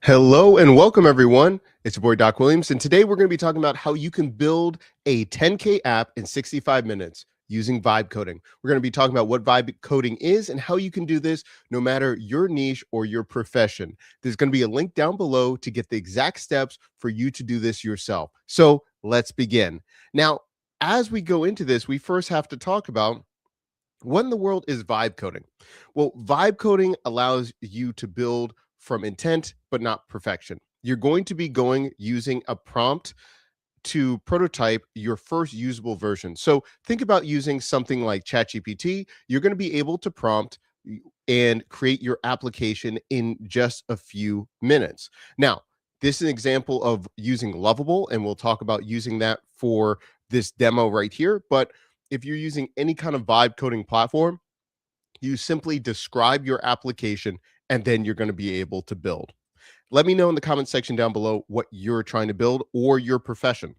Hello and welcome, everyone. It's your boy Doc Williams, and today we're going to be talking about how you can build a 10K app in 65 minutes using vibe coding. We're going to be talking about what vibe coding is and how you can do this no matter your niche or your profession. There's going to be a link down below to get the exact steps for you to do this yourself. So let's begin. Now, as we go into this, we first have to talk about what in the world is vibe coding? Well, vibe coding allows you to build from intent, but not perfection. You're going to be going using a prompt to prototype your first usable version. So think about using something like ChatGPT. You're going to be able to prompt and create your application in just a few minutes. Now, this is an example of using Lovable, and we'll talk about using that for this demo right here. But if you're using any kind of vibe coding platform, you simply describe your application and then you're going to be able to build. Let me know in the comment section down below what you're trying to build or your profession.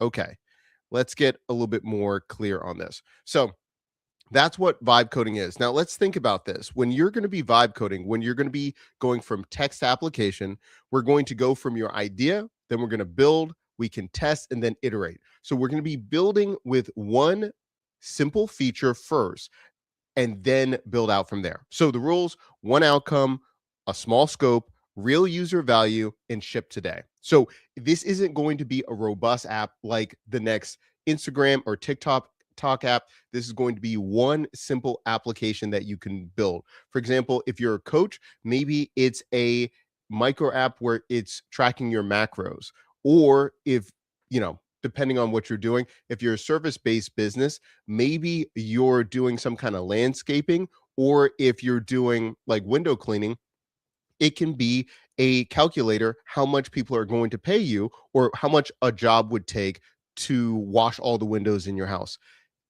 Okay, let's get a little bit more clear on this. So, that's what vibe coding is. Now, let's think about this. When you're going to be vibe coding, when you're going to be going from text application, we're going to go from your idea, then we're going to build, we can test, and then iterate. So, we're going to be building with one simple feature first and then build out from there. So, the rules: one outcome, a small scope, real user value, and ship today. So, this isn't going to be a robust app like the next Instagram or TikTok talk app. This is going to be one simple application that you can build. For example, if you're a coach, maybe it's a micro app where it's tracking your macros. Or if, depending on what you're doing, if you're a service-based business, maybe you're doing some kind of landscaping, or if you're doing like window cleaning, it can be a calculator how much people are going to pay you or how much a job would take to wash all the windows in your house.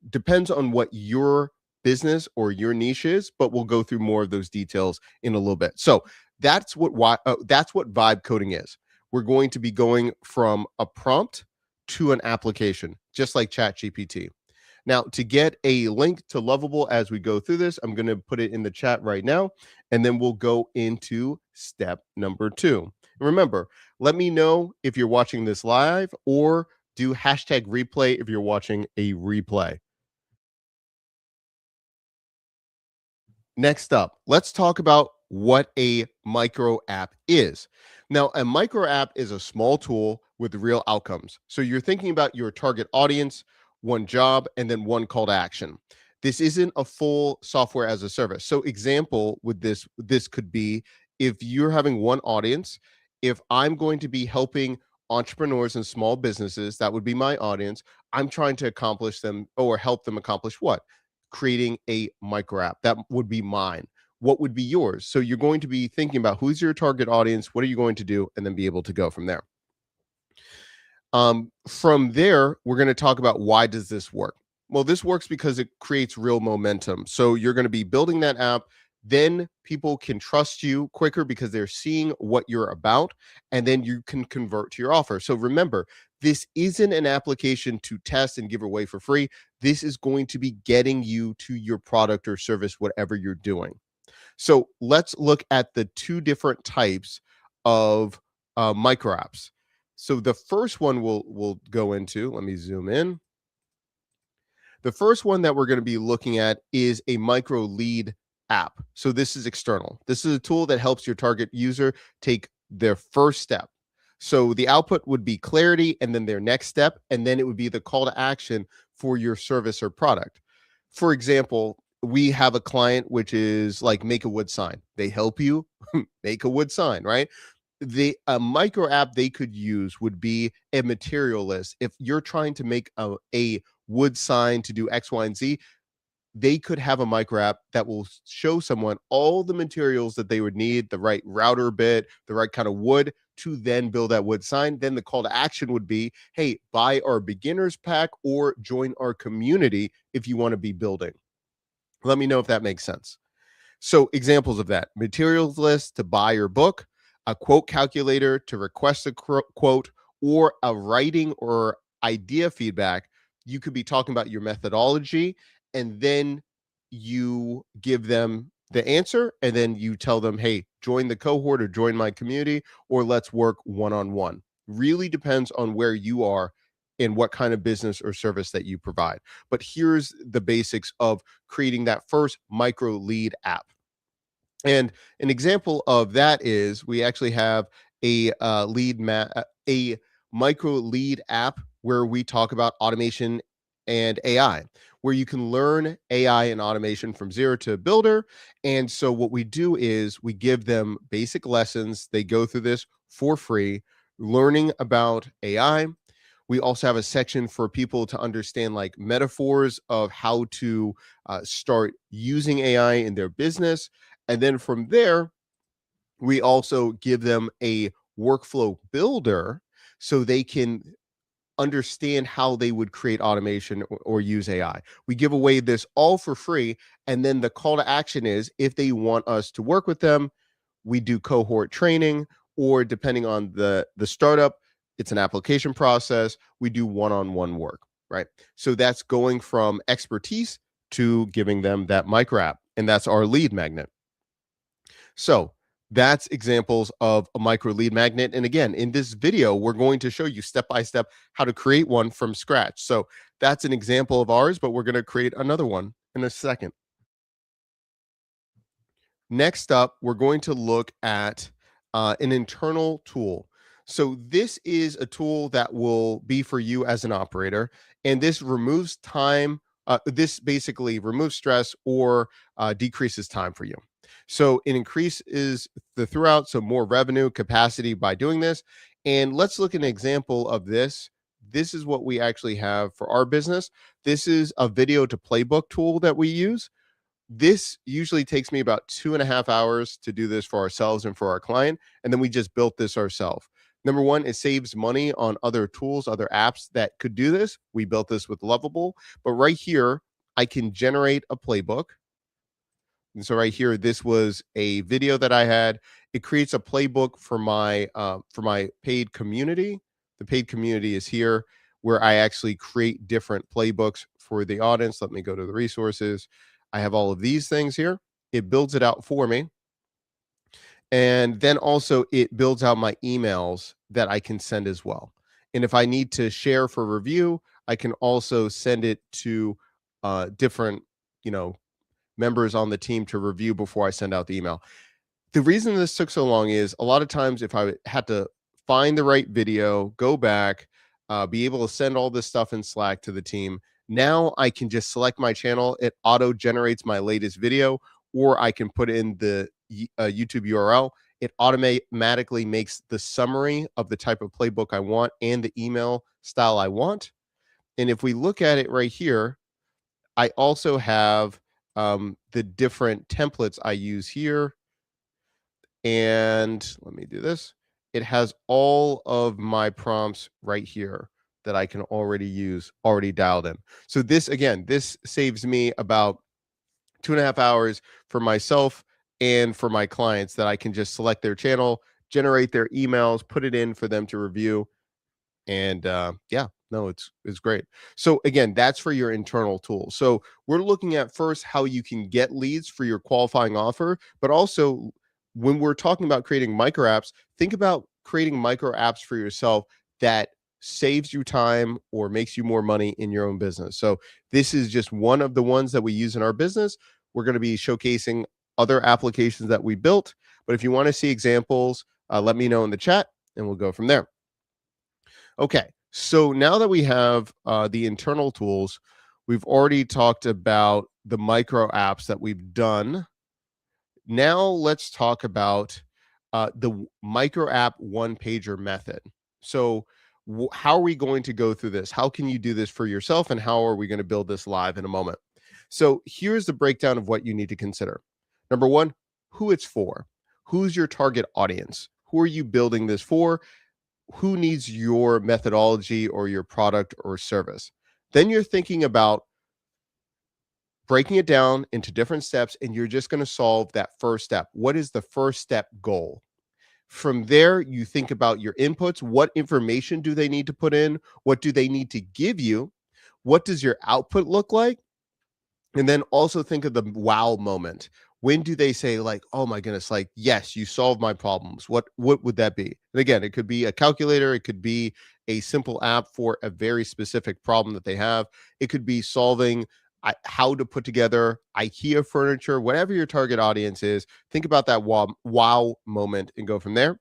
Depends on what your business or your niche is, but we'll go through more of those details in a little bit. So that's what vibe coding is. We're going to be going from a prompt to an application, just like ChatGPT. Now, to get a link to Lovable as we go through this, I'm going to put it in the chat right now, and then we'll go into step number 2. And remember, let me know if you're watching this live, or do hashtag replay if you're watching a replay. Next up, let's talk about what a micro app is. Now, a micro app is a small tool with real outcomes. So you're thinking about your target audience, one job, and then one call to action. This isn't a full software as a service. So example with this could be, if you're having one audience, if I'm going to be helping entrepreneurs and small businesses, that would be my audience. I'm trying to accomplish them or help them accomplish what? Creating a micro app. That would be mine. What would be yours? So you're going to be thinking about who's your target audience, what are you going to do, and then be able to go from there. From there, we're going to talk about why does this work? Well, this works because it creates real momentum. So you're going to be building that app. Then people can trust you quicker because they're seeing what you're about, and then you can convert to your offer. So remember, this isn't an application to test and give away for free. This is going to be getting you to your product or service, whatever you're doing. So let's look at the two different types of micro apps. So the first one we'll go into, let me zoom in. The first one that we're going to be looking at is a micro lead app. So this is external. This is a tool that helps your target user take their first step. So the output would be clarity and then their next step, and then it would be the call to action for your service or product. For example, we have a client which is like make a wood sign. They help you make a wood sign, right? A micro app they could use would be a material list. If you're trying to make a wood sign to do X, Y, and Z, they could have a micro app that will show someone all the materials that they would need, the right router bit, the right kind of wood to then build that wood sign. Then the call to action would be, hey, buy our beginners pack or join our community if you want to be building. Let me know if that makes sense. So examples of that: materials list to buy your book, a quote calculator to request a quote, or a writing or idea feedback. You could be talking about your methodology, and then you give them the answer, and then you tell them, hey, join the cohort or join my community, or let's work one-on-one. Really depends on where you are and what kind of business or service that you provide. But here's the basics of creating that first micro lead app. And an example of that is we actually have a micro lead app where we talk about automation and AI, where you can learn AI and automation from zero to builder. And so what we do is we give them basic lessons. They go through this for free, learning about AI. We also have a section for people to understand like metaphors of how to start using AI in their business. And then from there, we also give them a workflow builder so they can understand how they would create automation or use AI. We give away this all for free. And then the call to action is if they want us to work with them, we do cohort training, or depending on the startup, it's an application process. We do one-on-one work, right? So that's going from expertise to giving them that micro app. And that's our lead magnet. So that's examples of a micro lead magnet. And again, in this video, we're going to show you step by step how to create one from scratch. So that's an example of ours, but we're going to create another one in a second. Next up, we're going to look at an internal tool. So this is a tool that will be for you as an operator, and this removes time. This basically removes stress or decreases time for you. So it increases the throughput, so more revenue capacity by doing this. And let's look at an example of this. This is what we actually have for our business. This is a video to playbook tool that we use. This usually takes me about 2.5 hours to do this for ourselves and for our client. And then we just built this ourselves. Number one, it saves money on other tools, other apps that could do this. We built this with Lovable. But right here, I can generate a playbook. And so right here, this was a video that I had. It creates a playbook for my paid community. The paid community is here where I actually create different playbooks for the audience. Let me go to the resources. I have all of these things here. It builds it out for me. And then also it builds out my emails that I can send as well. And if I need to share for review, I can also send it to different, members on the team to review before I send out the email. The reason this took so long is a lot of times if I had to find the right video, go back, be able to send all this stuff in Slack to the team. Now I can just select my channel. It auto generates my latest video, or I can put in the YouTube URL. It automatically makes the summary of the type of playbook I want and the email style I want. And if we look at it right here, I also have the different templates I use here. And let me do this. It has all of my prompts right here that I can already use, already dialed in. So this, again, this saves me about 2.5 hours for myself and for my clients that I can just select their channel, generate their emails, put it in for them to review. And yeah, no, it's great. So again, that's for your internal tool. So we're looking at first how you can get leads for your qualifying offer, but also when we're talking about creating micro apps, think about creating micro apps for yourself that saves you time or makes you more money in your own business. So this is just one of the ones that we use in our business. We're going to be showcasing other applications that we built, but if you want to see examples, let me know in the chat and we'll go from there. Okay, so now that we have the internal tools, we've already talked about the micro apps that we've done. Now let's talk about the micro app one pager method. So how are we going to go through this? How can you do this for yourself? And how are we going to build this live in a moment? So here's the breakdown of what you need to consider. Number one, who it's for. Who's your target audience? Who are you building this for? Who needs your methodology or your product or service? Then you're thinking about breaking it down into different steps, and you're just going to solve that first step. What is the first step goal? From there, you think about your inputs. What information do they need to put in? What do they need to give you? What does your output look like? And then also think of the wow moment. When do they say like, "Oh my goodness, like, yes, you solved my problems." What would that be? And again, it could be a calculator, it could be a simple app for a very specific problem that they have. It could be solving how to put together IKEA furniture, whatever your target audience is. Think about that wow moment and go from there.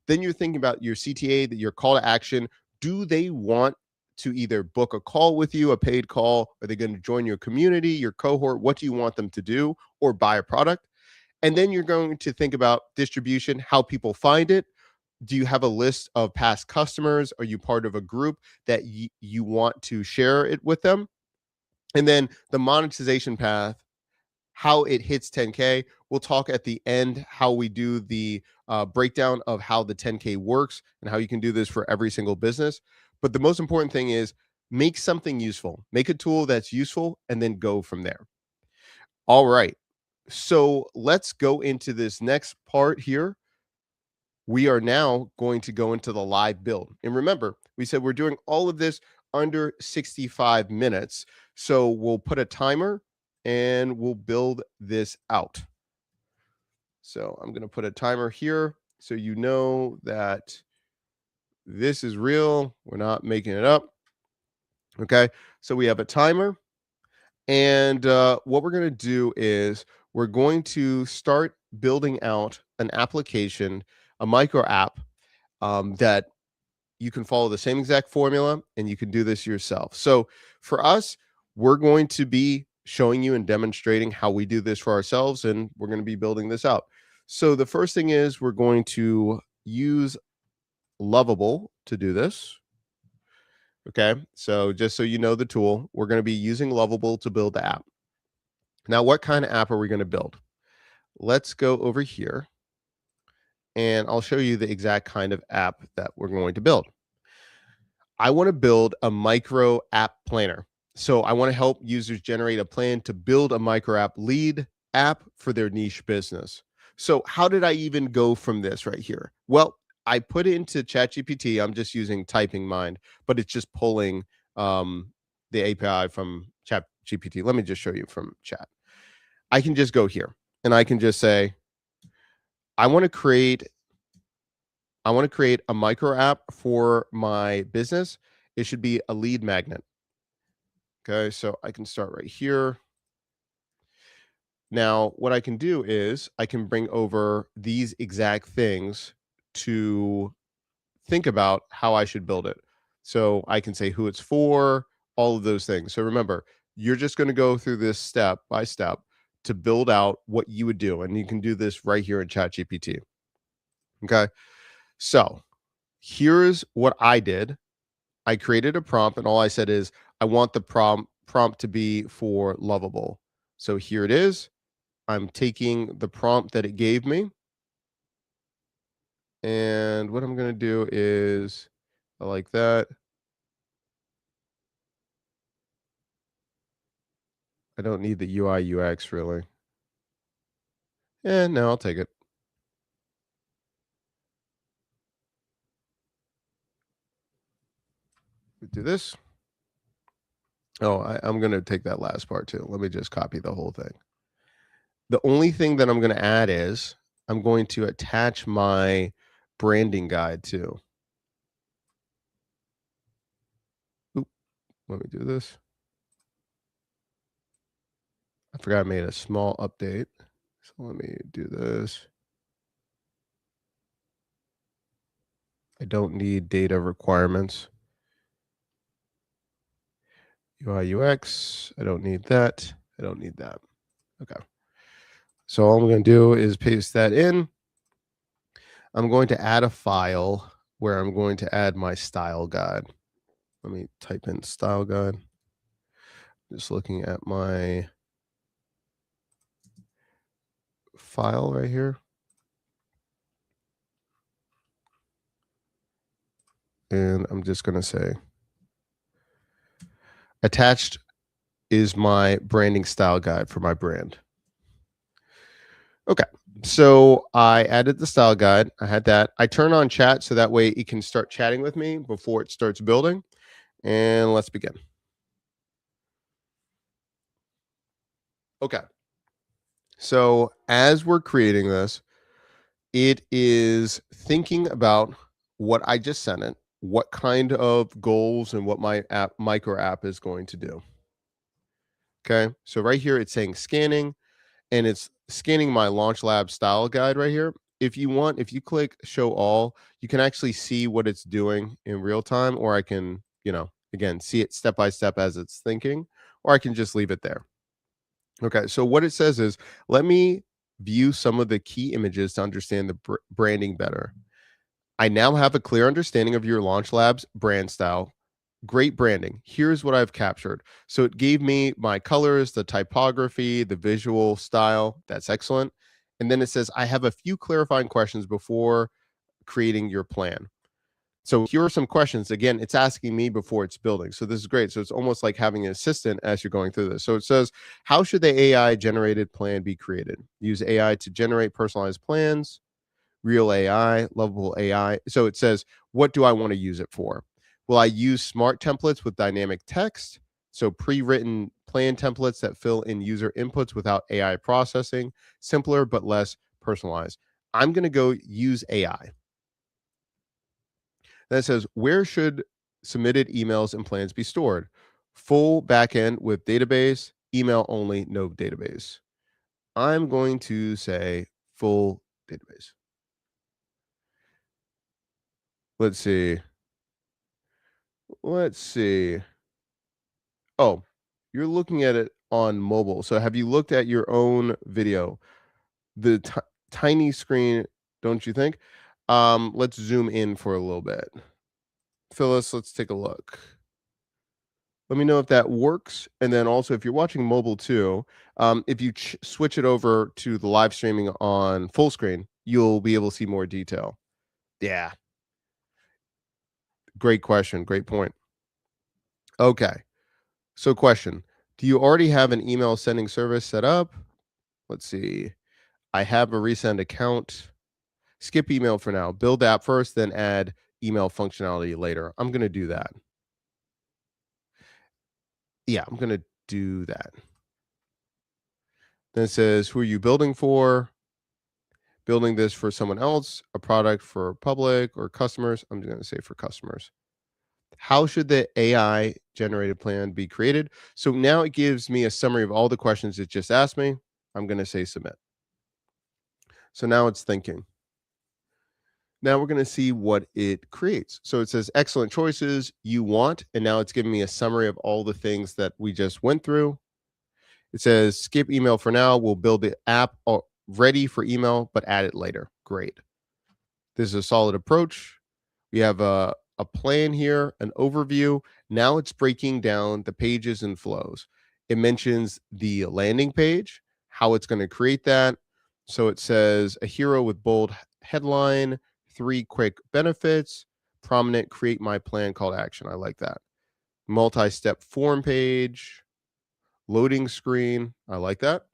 Then you're thinking about your CTA, that your call to action. Do they want to either book a call with you, a paid call? Are they going to join your community, your cohort? What do you want them to do, or buy a product? And then you're going to think about distribution, how people find it. Do you have a list of past customers? Are you part of a group that you want to share it with them? And then the monetization path, how it hits 10K. We'll talk at the end how we do the breakdown of how the 10K works and how you can do this for every single business. But the most important thing is make something useful, make a tool that's useful, and then go from there. All right. So let's go into this next part here. We are now going to go into the live build. And remember, we said we're doing all of this under 65 minutes. So we'll put a timer and we'll build this out. So I'm going to put a timer here so you know that this is real. We're not making it up. Okay. So we have a timer. And what we're going to do is we're going to start building out an application, a micro app that you can follow the same exact formula and you can do this yourself. So for us, we're going to be showing you and demonstrating how we do this for ourselves, and we're going to be building this out. So the first thing is we're going to use Lovable to do this. Okay, so just so you know the tool, we're going to be using Lovable to build the app. Now, what kind of app are we going to build? Let's go over here and I'll show you the exact kind of app that we're going to build. I want to build a micro app planner. So I want to help users generate a plan to build a micro app lead app for their niche business. So how did I even go from this right here? Well, I put it into ChatGPT. I'm just using Typing Mind, but it's just pulling the API from ChatGPT. Let me just show you from chat. I can just go here and I can just say, I want to create a micro app for my business. It should be a lead magnet. Okay, so I can start right here. Now, what I can do is I can bring over these exact things to think about how I should build it. So I can say who it's for, all of those things. So remember, you're just going to go through this step by step to build out what you would do. And you can do this right here in ChatGPT. Okay. So here's what I did. I created a prompt, and all I said is, I want the prompt to be for Lovable. So here it is. I'm taking the prompt that it gave me. And what I'm going to do is, I like that. I don't need the UI UX really. And no, I'll take it. We do this. Oh, I'm going to take that last part too. Let me just copy the whole thing. The only thing that I'm going to add is I'm going to attach my branding guide too. Oop, let me do this. I forgot I made a small update. So let me do this. I don't need data requirements. UI UX, I don't need that. I don't need that. Okay. So all I'm going to do is paste that in. I'm going to add a file where I'm going to add my style guide. Let me type in style guide. Just looking at my file right here. And I'm just going to say attached is my branding style guide for my brand. Okay. So I added the style guide. I had that. I turn on chat so that way it can start chatting with me before it starts building. And let's begin. Okay. So as we're creating this, it is thinking about what I just sent it, what kind of goals and what my app micro app is going to do. Okay. So right here it's saying scanning and it's scanning my Launch Lab style guide right here. If you want, if you click show all, you can actually see what it's doing in real time, or I can, again, see it step by step as it's thinking, or I can just leave it there. Okay, so what it says is, let me view some of the key images to understand the branding better. I now have a clear understanding of your Launch Labs brand style. Great branding. Here's what I've captured. So it gave me my colors, the typography, the visual style. That's excellent. And then it says, I have a few clarifying questions before creating your plan. So here are some questions. Again, it's asking me before it's building. So this is great. So it's almost like having an assistant as you're going through this. So it says, how should the AI generated plan be created? Use AI to generate personalized plans, real AI, lovable AI. So it says, what do I want to use it for? Will I use smart templates with dynamic text? So pre-written plan templates that fill in user inputs without AI processing, simpler but less personalized. I'm going to go use AI. Then it says, where should submitted emails and plans be stored? Full backend with database, email only, no database. I'm going to say full database. Let's see. Let's see. Oh, you're looking at it on mobile. So have you looked at your own video? The tiny screen, don't you think? Let's zoom in for a little bit. Phyllis, let's take a look. Let me know if that works. And then also, if you're watching mobile too, if you switch it over to the live streaming on full screen, you'll be able to see more detail. Yeah, great question. Great point. Okay. So, question. Do you already have an email sending service set up? Let's see. I have a resend account. Skip email for now. Build app first, then add email functionality later. I'm going to do that. Yeah, I'm going to do that. Then it says, who are you building for? Building this for someone else, a product for public or customers. I'm just going to say for customers. How should the AI generated plan be created? So now it gives me a summary of all the questions it just asked me. I'm going to say submit. So now it's thinking. Now we're going to see what it creates. So it says excellent choices you want. And now it's giving me a summary of all the things that we just went through. It says skip email for now. We'll build the app ready for email, but add it later. Great. This is a solid approach. We have a plan here, an overview. Now it's breaking down the pages and flows. It mentions the landing page, how it's going to create that. So it says a hero with bold headline, 3 quick benefits, prominent create my plan call to action. I like that. Multi-step form page, loading screen. I like that.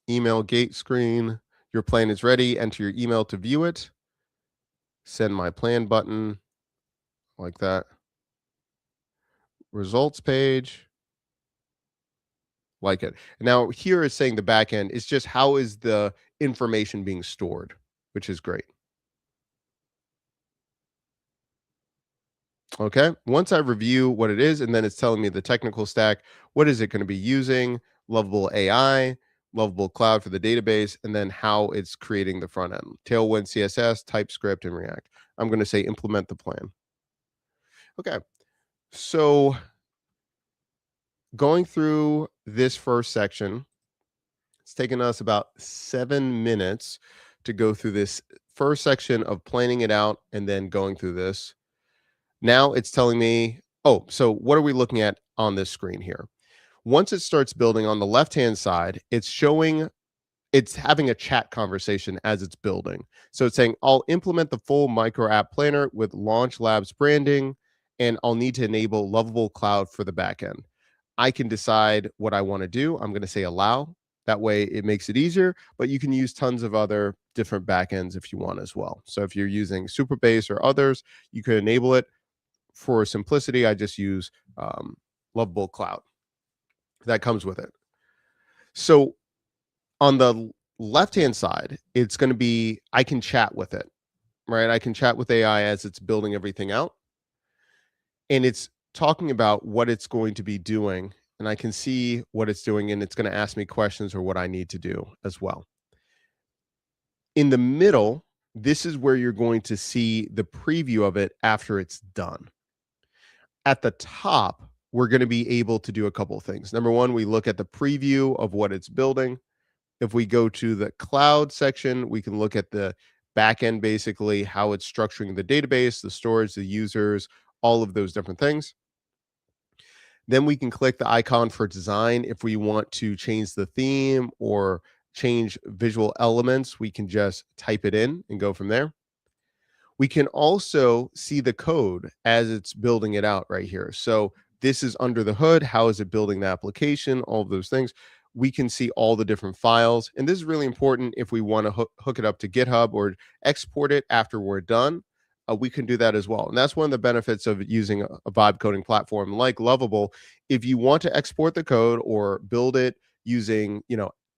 Email gate screen. Your plan is ready. Enter your email to view it. Send my plan button. Like that. Results page. Like it. Now here is saying the back end is just how is the information being stored, which is great. Okay. Once I review what it is, and then it's telling me the technical stack, what is it going to be using? Lovable AI, Lovable Cloud for the database, and then how it's creating the front end. Tailwind CSS, TypeScript, and React. I'm going to say implement the plan. Okay. So going through this first section, it's taken us about 7 minutes to go through this first section of planning it out and then going through this. Now it's telling me, oh, so what are we looking at on this screen here? Once it starts building on the left-hand side, it's having a chat conversation as it's building. So it's saying, I'll implement the full micro app planner with Launch Labs branding, and I'll need to enable Lovable Cloud for the backend. I can decide what I want to do. I'm going to say allow. That way it makes it easier, but you can use tons of other different backends if you want as well. So if you're using Supabase or others, you can enable it. For simplicity, I just use Lovable Cloud. That comes with it. So on the left-hand side, it's going to be I can chat with it, right? I can chat with AI as it's building everything out, and it's talking about what it's going to be doing, and I can see what it's doing, and it's going to ask me questions or what I need to do as well. In the middle, this is where you're going to see the preview of it after it's done. At the top, we're going to be able to do a couple of things. Number one, we look at the preview of what it's building. If we go to the cloud section, we can look at the backend, basically how it's structuring the database, the storage, the users, all of those different things. Then we can click the icon for design. If we want to change the theme or change visual elements, we can just type it in and go from there. We can also see the code as it's building it out right here. So this is under the hood. How is it building the application? All of those things. We can see all the different files. And this is really important if we want to hook it up to GitHub or export it after we're done. We can do that as well. And that's one of the benefits of using a vibe coding platform like Lovable. If you want to export the code or build it using,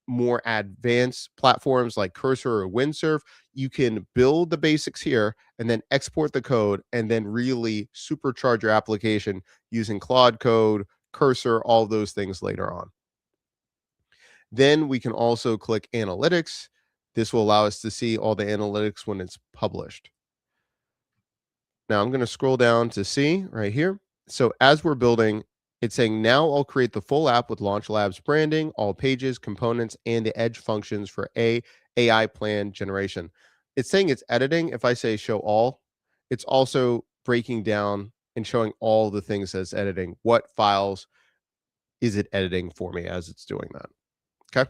more advanced platforms like Cursor or Windsurf, you can build the basics here and then export the code and then really supercharge your application using Claude Code, Cursor, all those things later on. Then we can also click Analytics. This will allow us to see all the analytics when it's published. Now I'm going to scroll down to see right here. So as we're building, it's saying now I'll create the full app with Launch Labs branding, all pages, components, and the edge functions for AI plan generation. It's saying it's editing. If I say show all, it's also breaking down and showing all the things that it's editing. What files is it editing for me as it's doing that? Okay.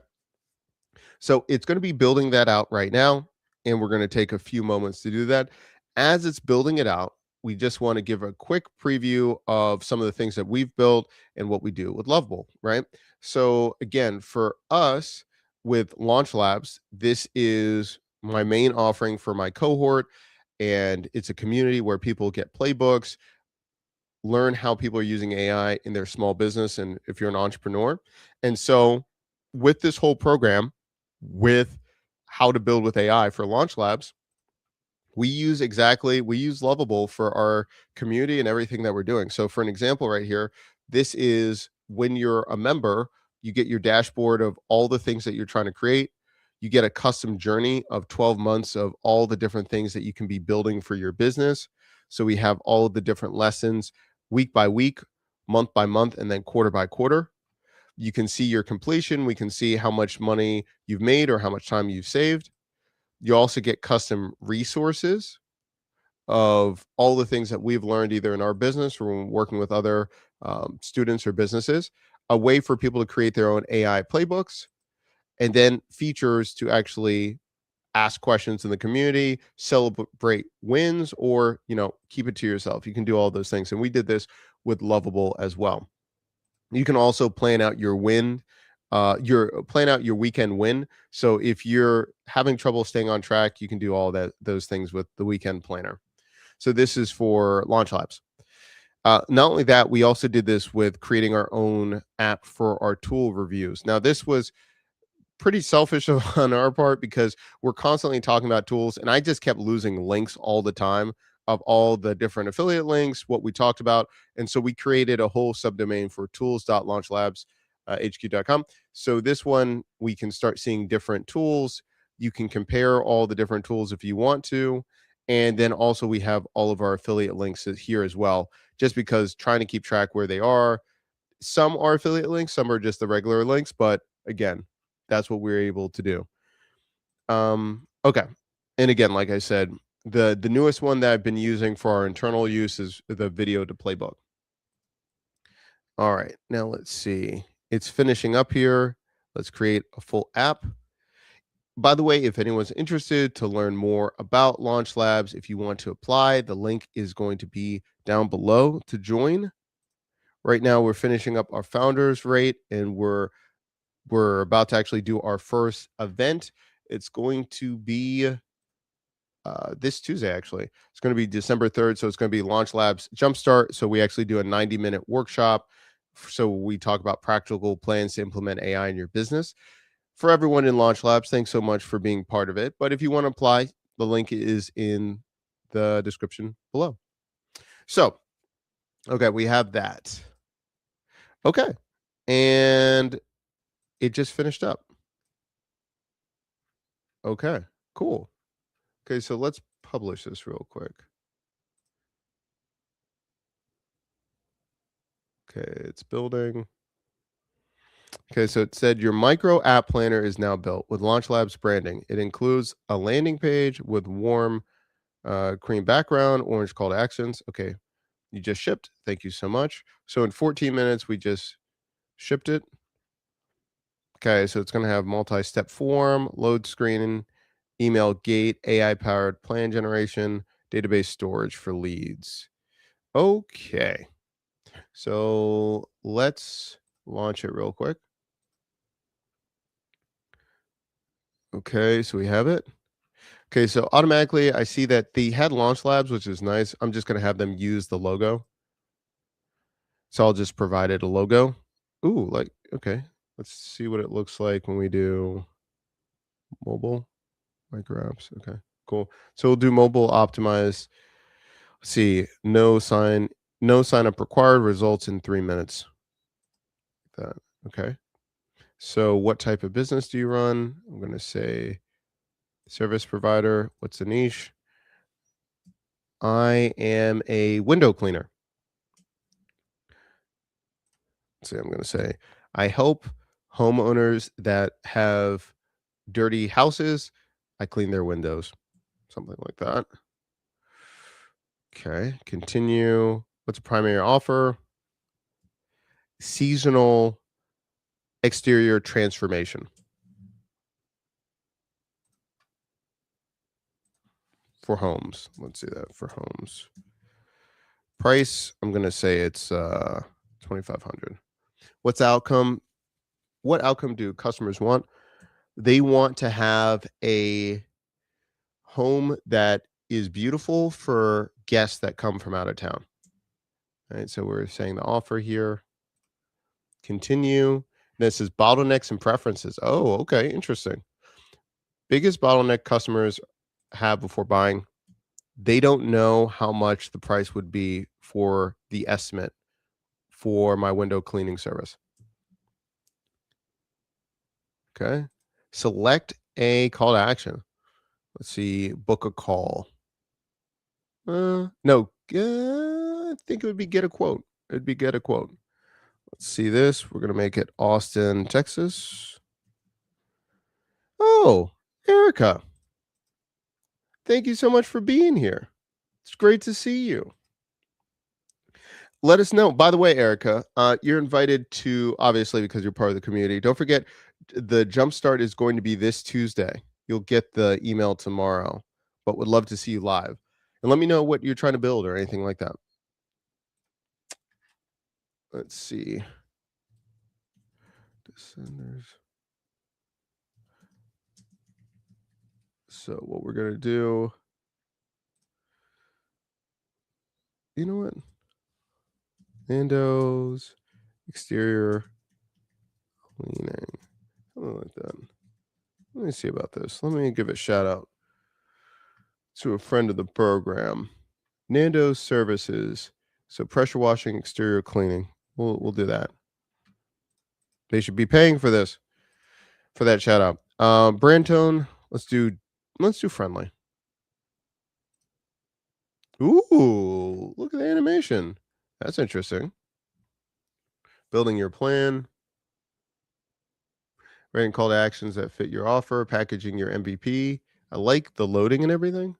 So it's going to be building that out right now, and we're going to take a few moments to do that. As it's building it out, we just want to give a quick preview of some of the things that we've built and what we do with Lovable, right? So again, for us with Launch Labs, this is my main offering for my cohort, and it's a community where people get playbooks, learn how people are using AI in their small business, and if you're an entrepreneur. And so with this whole program, with how to build with AI for Launch Labs, we use Lovable for our community and everything that we're doing. So for an example right here, this is when you're a member, you get your dashboard of all the things that you're trying to create. You get a custom journey of 12 months of all the different things that you can be building for your business. So we have all of the different lessons week by week, month by month, and then quarter by quarter. You can see your completion. We can see how much money you've made or how much time you've saved. You also get custom resources of all the things that we've learned either in our business or when working with other students or businesses, a way for people to create their own AI playbooks, and then features to actually ask questions in the community, celebrate wins, or keep it to yourself. You can do all those things, and we did this with Lovable as well. You can also plan out your your weekend win. So if you're having trouble staying on track, you can do all those things with the weekend planner. So this is for Launch Labs. Not only that, we also did this with creating our own app for our tool reviews. Now, this was pretty selfish on our part because we're constantly talking about tools, and I just kept losing links all the time of all the different affiliate links, what we talked about. And so we created a whole subdomain for tools.launchlabshq.com. So this one, we can start seeing different tools. You can compare all the different tools if you want to. And then also we have all of our affiliate links here as well, just because trying to keep track where they are. Some are affiliate links, some are just the regular links, but again, that's what we're able to do. Okay. And again, like I said, the newest one that I've been using for our internal use is the video to playbook. All right, now let's see. It's finishing up here. Let's create a full app. By the way, if anyone's interested to learn more about Launch Labs, if you want to apply, the link is going to be down below to join. Right now, we're finishing up our founders rate, and we're about to actually do our first event. It's going to be this Tuesday, actually. It's going to be December 3rd. So it's going to be Launch Labs Jumpstart. So we actually do a 90-minute workshop So we talk about practical plans to implement AI in your business. For everyone in Launch Labs, thanks so much for being part of it. But if you want to apply, the link is in the description below. So, okay, we have that. Okay. And it just finished up. Okay, cool. Okay, so let's publish this real quick. Okay, it's building. Okay, so it said your micro app planner is now built with Launch Labs branding. It includes a landing page with warm cream background, orange call to actions. Okay, you just shipped. Thank you so much. So in 14 minutes, we just shipped it. Okay, so it's going to have multi-step form, load screening, email gate, AI powered plan generation, database storage for leads. Okay, so let's launch it real quick. Okay, so we have it. Okay, so automatically I see that they had Launch Labs, which is nice. I'm just going to have them use the logo. So I'll just provide it a logo. Ooh, like, okay. Let's see what it looks like when we do mobile micro apps. Okay, cool. So we'll do mobile optimize. Let's see, no sign up required, results in 3 minutes. That okay. So what type of business do you run? I'm going to say service provider. What's the niche? I am a window cleaner. So I'm going to say, I help homeowners that have dirty houses. I clean their windows, something like that. Okay, continue. What's a primary offer? Seasonal exterior transformation for homes. Let's do that for homes. Price, I'm going to say it's 2500. What's the outcome? What outcome do customers want? They want to have a home that is beautiful for guests that come from out of town. All right, so we're saying the offer here. Continue. This is bottlenecks and preferences. Oh, okay, interesting. Biggest bottleneck customers have before buying, they don't know how much the price would be for the estimate for my window cleaning service. Okay. Select a call to action. Let's see, book a call. No, I think it would be get a quote. It'd be get a quote. Let's see this. We're going to make it Austin, Texas. Oh, Erica. Thank you so much for being here. It's great to see you. Let us know. By the way, Erica, you're invited to, obviously, because you're part of the community. Don't forget, the Jumpstart is going to be this Tuesday. You'll get the email tomorrow, but would love to see you live. And let me know what you're trying to build or anything like that. Let's see. Descenders. So what we're going to do, you know what? Nando's exterior cleaning. Something like that. Let me see about this. Let me give a shout out to a friend of the program. Nando's Services. So pressure washing, exterior cleaning. We'll do that. They should be paying for this, for that shout out. Brand tone. Let's do friendly. Ooh, look at the animation. That's interesting. Building your plan. Writing call to actions that fit your offer. Packaging your MVP. I like the loading and everything.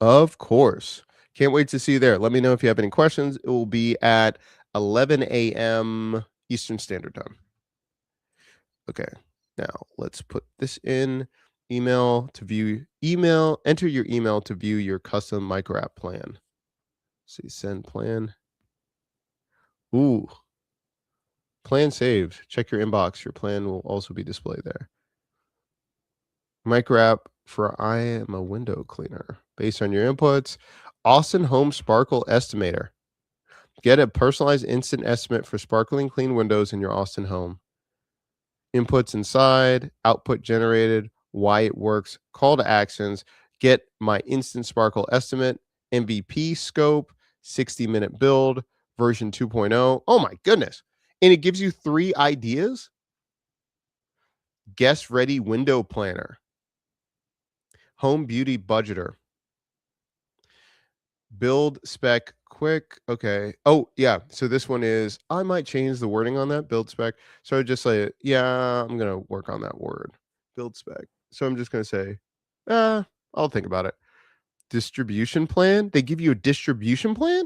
Of course. Can't wait to see you there. Let me know if you have any questions. It will be at 11 a.m. Eastern Standard Time. Okay. Now let's put this in. Email to view email. Enter your email to view your custom micro app plan. See, send plan. Ooh. Plan saved. Check your inbox. Your plan will also be displayed there. Micro app for I am a window cleaner. Based on your inputs, Austin Home Sparkle Estimator. Get a personalized instant estimate for sparkling clean windows in your Austin home. Inputs inside, output generated, why it works, call to actions, get my instant sparkle estimate, MVP scope, 60-minute build, version 2.0. Oh my goodness. And it gives you 3 ideas. Guest ready window planner, home beauty budgeter, build spec quick. Okay. Oh, yeah. So this one is, I might change the wording on that build spec. So I just say, yeah, I'm going to work on that word, build spec. So I'm just going to say, I'll think about it. Distribution plan. They give you a distribution plan.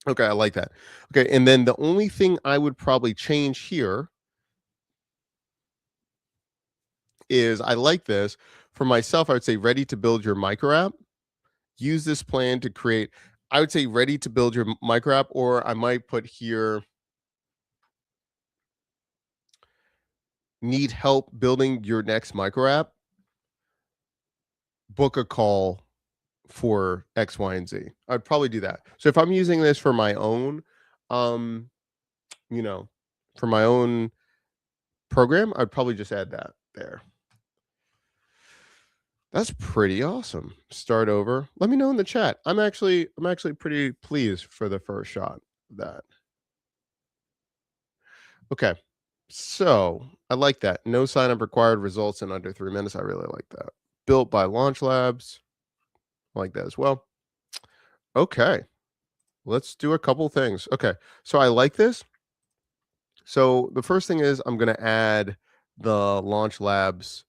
Okay. I like that. Okay. And then the only thing I would probably change here is I like this for myself. I would say ready to build your micro app. Use this plan to create, I would say ready to build your micro app, or I might put here, need help building your next micro app, book a call for X, Y, and Z. I'd probably do that. So if I'm using this for my own, um, you know, for my own program, I'd probably just add that there. That's pretty awesome. Start over. Let me know in the chat. I'm actually pretty pleased for the first shot of that. Okay. So I like that. No sign up required, results in under 3 minutes. I really like that. Built by Launch Labs. I like that as well. Okay. Let's do a couple things. Okay. So I like this. So the first thing is I'm going to add the Launch Labs,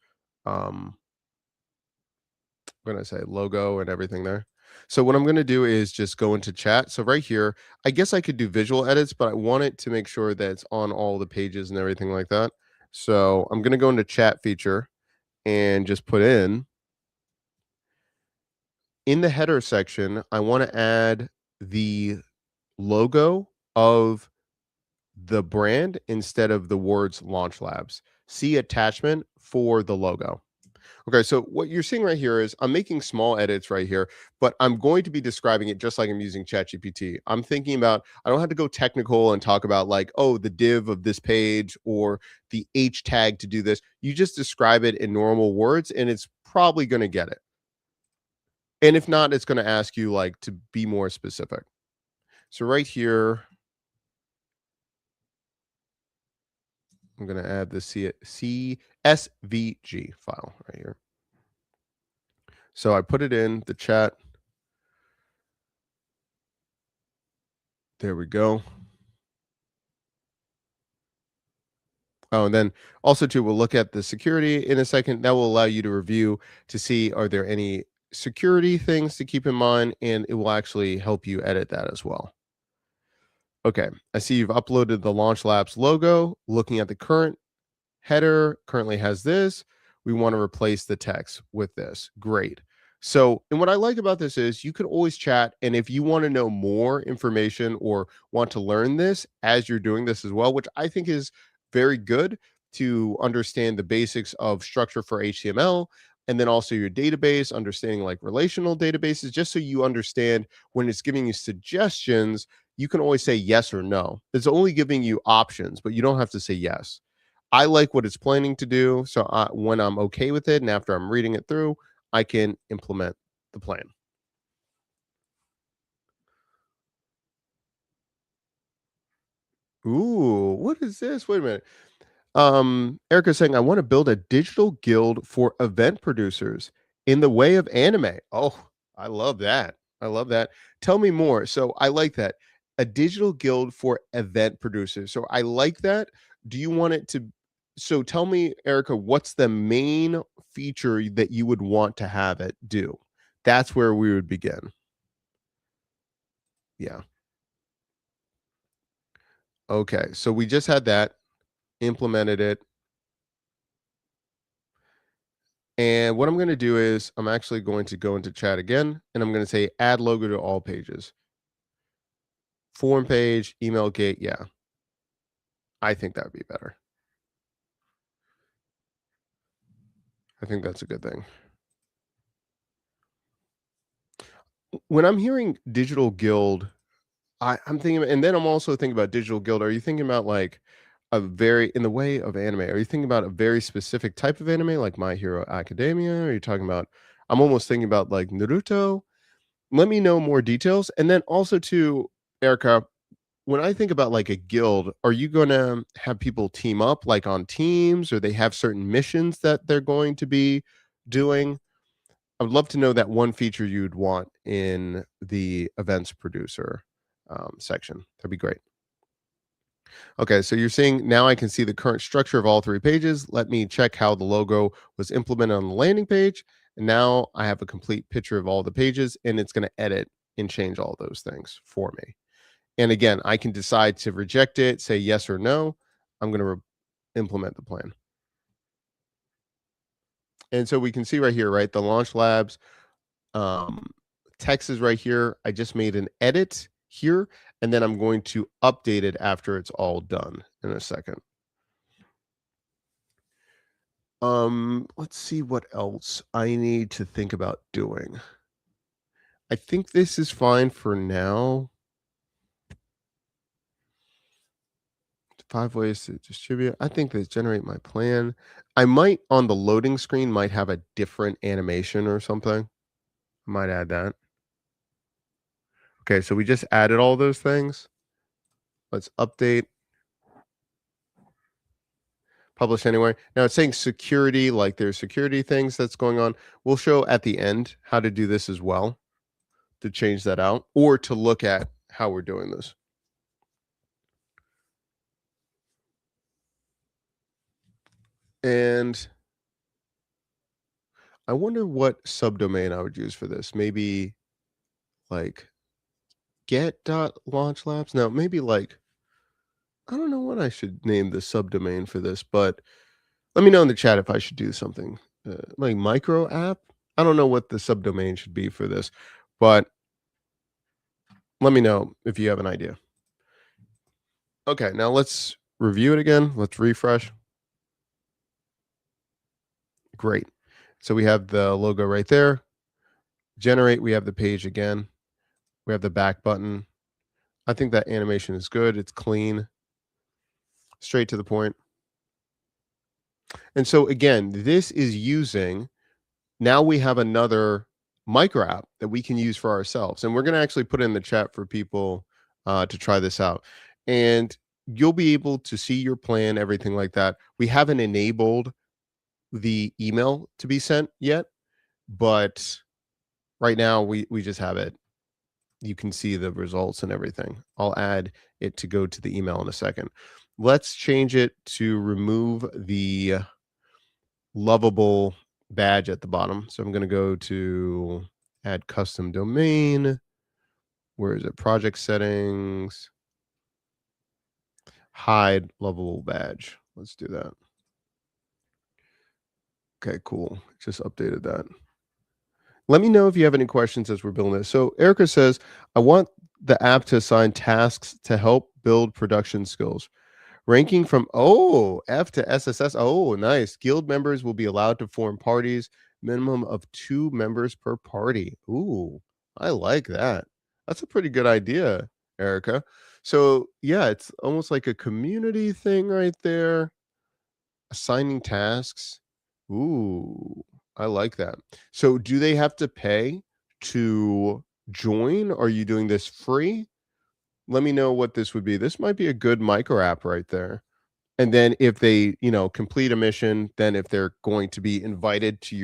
I'm going to say logo and everything there. So what I'm going to do is just go into chat. So right here, I guess I could do visual edits, but I want it to make sure that it's on all the pages and everything like that. So I'm going to go into chat feature and just put in the header section, I want to add the logo of the brand instead of the words Launch Labs. See attachment for the logo. Okay, so what you're seeing right here is I'm making small edits right here, but I'm going to be describing it just like I'm using ChatGPT. I'm thinking about, I don't have to go technical and talk about like, oh, the div of this page or the H tag to do this. You just describe it in normal words and it's probably going to get it. And if not, it's going to ask you like to be more specific. So right here, I'm going to add the CSVG file right here. So I put it in the chat. There we go. Oh, and then also too, we'll look at the security in a second. That will allow you to review to see are there any security things to keep in mind, and it will actually help you edit that as well. Okay, I see you've uploaded the Launch Labs logo. Looking at the current header, currently has this. We want to replace the text with this. Great. So, and what I like about this is you can always chat. And if you want to know more information or want to learn this as you're doing this as well, which I think is very good to understand the basics of structure for HTML and then also your database, understanding like relational databases, just so you understand when it's giving you suggestions, you can always say yes or no. It's only giving you options, but you don't have to say yes. I like what it's planning to do. So when I'm okay with it and after I'm reading it through, I can implement the plan. Ooh, what is this? Wait a minute. Erica's saying, I want to build a digital guild for event producers in the way of anime. Oh, I love that. I love that. Tell me more. So I like that. A digital guild for event producers. So I like that. Do you want it to? So tell me, Erica, what's the main feature that you would want to have it do? That's where we would begin. Yeah. Okay. So we just had that, implemented it. And what I'm going to do is I'm actually going to go into chat again and I'm going to say add logo to all pages. Form page, email gate. Yeah, I think that would be better. I think that's a good thing. When I'm hearing digital guild, I'm thinking, and then I'm also thinking about Digital Guild. Are you thinking about like a very in the way of anime? Are you thinking about a very specific type of anime, like My Hero Academia? Are you talking about? I'm almost thinking about like Naruto. Let me know more details, and then also to Erica. When I think about like a guild, are you going to have people team up like on teams, or they have certain missions that they're going to be doing? I would love to know that one feature you'd want in the events producer section. That'd be great. Okay, so you're seeing now I can see the current structure of all three pages. Let me check how the logo was implemented on the landing page. And now I have a complete picture of all the pages, and it's going to edit and change all those things for me. And again, I can decide to reject it, say yes or no. I'm going to implement the plan. And so we can see right here, right? The Launch Labs um, text is right here. I just made an edit here, and then I'm going to update it after it's all done in a second. Let's see what else I need to think about doing. I think this is fine for now. 5 ways to distribute. I think this generate my plan. I might on the loading screen might have a different animation or something. I might add that. Okay, so we just added all those things. Let's update. Publish anyway. Now it's saying security, like there's security things that's going on. We'll show at the end how to do this as well to change that out or to look at how we're doing this. And I wonder what subdomain I would use for this. Maybe like get.launchlabs. Now, maybe like, I don't know what I should name the subdomain for this, but let me know in the chat if I should do something like micro app. I don't know what the subdomain should be for this, but let me know if you have an idea. Okay, now let's review it again. Let's refresh. Great. So we have the logo right there. Generate, we have the page again. We have the back button. I think that animation is good. It's clean, straight to the point. And so again, this is using now we have another micro app that we can use for ourselves. And we're going to actually put it in the chat for people to try this out. And you'll be able to see your plan, everything like that. We haven't enabled the email to be sent yet, but right now we just have it. You can see the results and everything. I'll add it to go to the email in a second. Let's change it to remove the lovable badge at the bottom. So I'm going to go to add custom domain. Where is it? Project settings. Hide lovable badge. Let's do that. Okay, cool. Just updated that. Let me know if you have any questions as we're building this. So Erica says, I want the app to assign tasks to help build production skills. Ranking from F to SSS. Oh, nice. Guild members will be allowed to form parties, minimum of 2 members per party. Ooh, I like that. That's a pretty good idea, Erica. So, yeah, it's almost like a community thing right there. Assigning tasks. Ooh, I like that. So, do they have to pay to join? Are you doing this free? Let me know what this would be. This might be a good micro app right there. And then if they, complete a mission, then if they're going to be invited to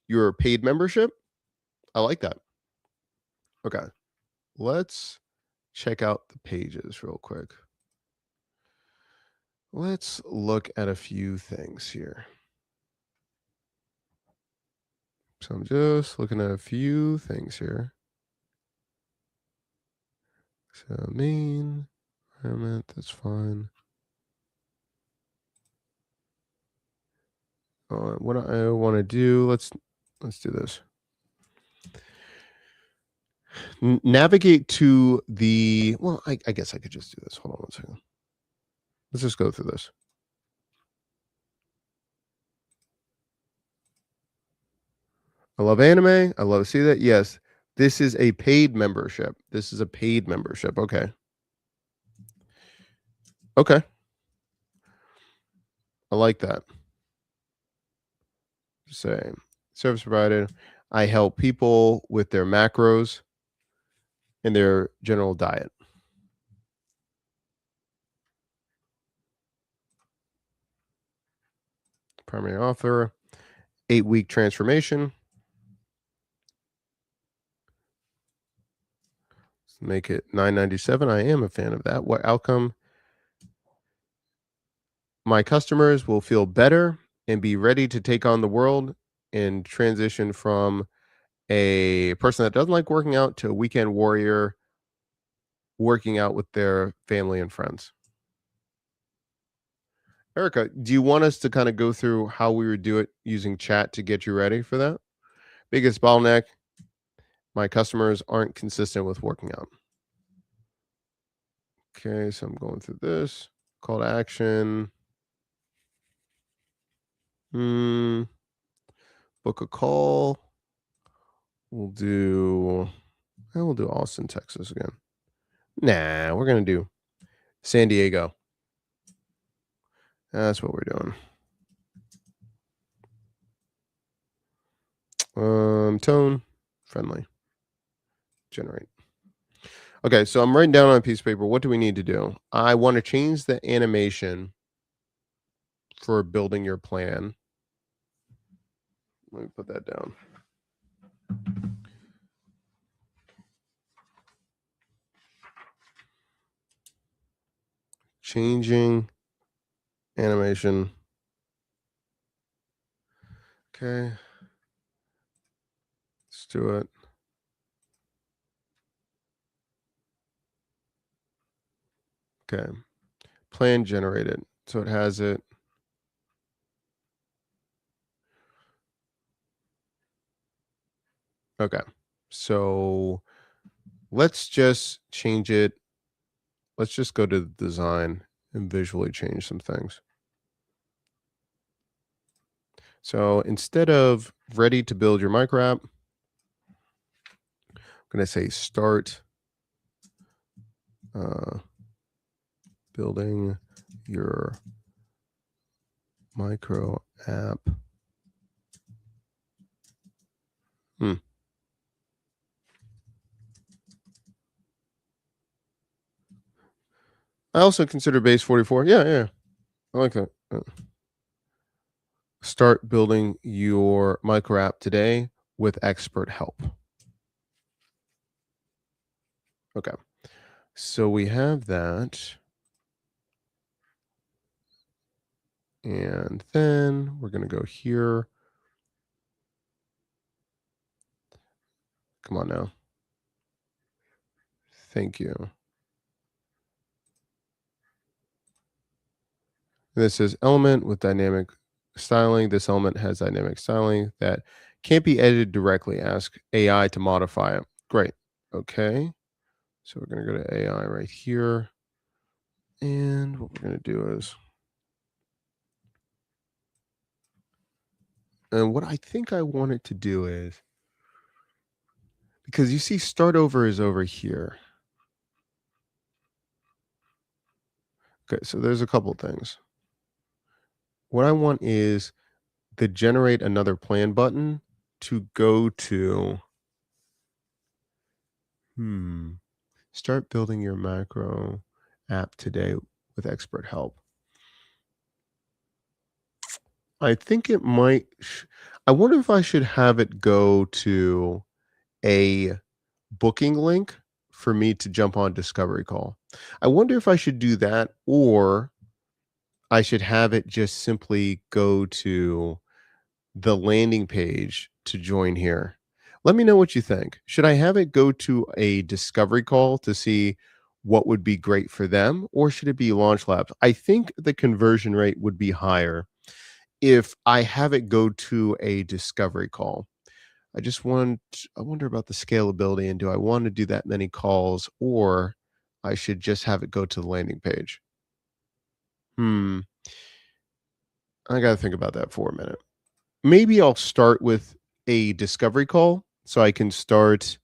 your paid membership, I like that. Okay. Let's check out the pages real quick. Let's look at a few things here. So I'm just looking at a few things here. So main environment, that's fine. What I want to do, let's do this. Navigate to the, well, I guess I could just do this. Hold on one second. Let's just go through this. I love anime. I love to see that. Yes, This is a paid membership. This is a paid membership. Okay. Okay. I like that. Say service provided. I help people with their macros and their general diet. Primary author, 8-week transformation. Let's make it $9.97. I am a fan of that. What outcome? My customers will feel better and be ready to take on the world and transition from a person that doesn't like working out to a weekend warrior working out with their family and friends. Erica, do you want us to kind of go through how we would do it using chat to get you ready for that? Biggest bottleneck, my customers aren't consistent with working out. Okay, so I'm going through this. Call to action. Book a call. We'll do Austin, Texas again. Nah, we're gonna do San Diego. That's what we're doing. Tone, friendly, generate. Okay, so I'm writing down on a piece of paper. What do we need to do? I want to change the animation for building your plan. Let me put that down. Changing animation. Okay. Let's do it. Okay. Plan generated. So it has it. Okay. So let's just change it. Let's just go to the design and visually change some things. So instead of ready to build your micro app, I'm going to say start building your micro app. I also consider base 44. Yeah. I like that. Start building your micro app today with expert help. Okay. So we have that. And then we're going to go here. Come on now. Thank you. This is element with dynamic styling. This element has dynamic styling that can't be edited directly. Ask AI to modify it. Great. Okay. So we're going to go to AI right here. And what we're going to do is, and what I think I want it to do is, because you see start over is over here. Okay, so there's a couple things. What I want is the generate another plan button to go to start building your macro app today with expert help. I think it might I wonder if I should have it go to a booking link for me to jump on discovery call. I wonder if I should do that, or I should have it just simply go to the landing page to join here. Let me know what you think. Should I have it go to a discovery call to see what would be great for them, or should it be Launch Labs? I think the conversion rate would be higher if I have it go to a discovery call. I wonder about the scalability, and do I want to do that many calls, or I should just have it go to the landing page? I got to think about that for a minute. Maybe I'll start with a discovery call so I can start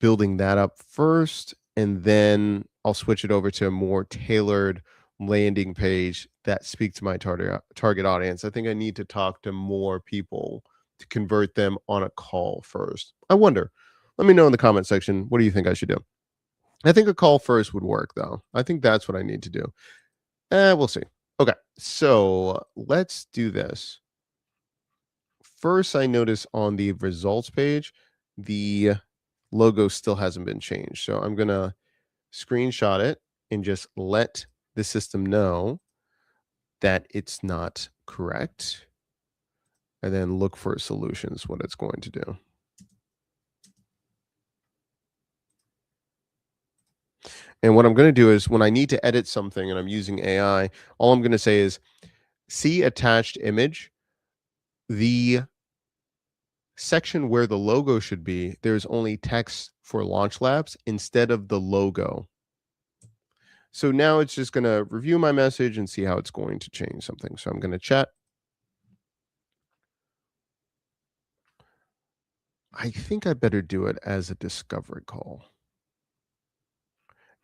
building that up first, and then I'll switch it over to a more tailored landing page that speak to my target audience. I think I need to talk to more people to convert them on a call first. I wonder. Let me know in the comment section. What do you think I should do? I think a call first would work though. I think that's what I need to do. We'll see. Okay, so let's do this. First, I notice on the results page, the logo still hasn't been changed. So I'm gonna screenshot it and just let the system know that it's not correct, and then look for solutions, what it's going to do. And what I'm going to do is when I need to edit something and I'm using AI, all I'm going to say is see attached image. The section where the logo should be, there's only text for Launch Labs instead of the logo. So now it's just going to review my message and see how it's going to change something. So I'm going to chat. I think I better do it as a discovery call.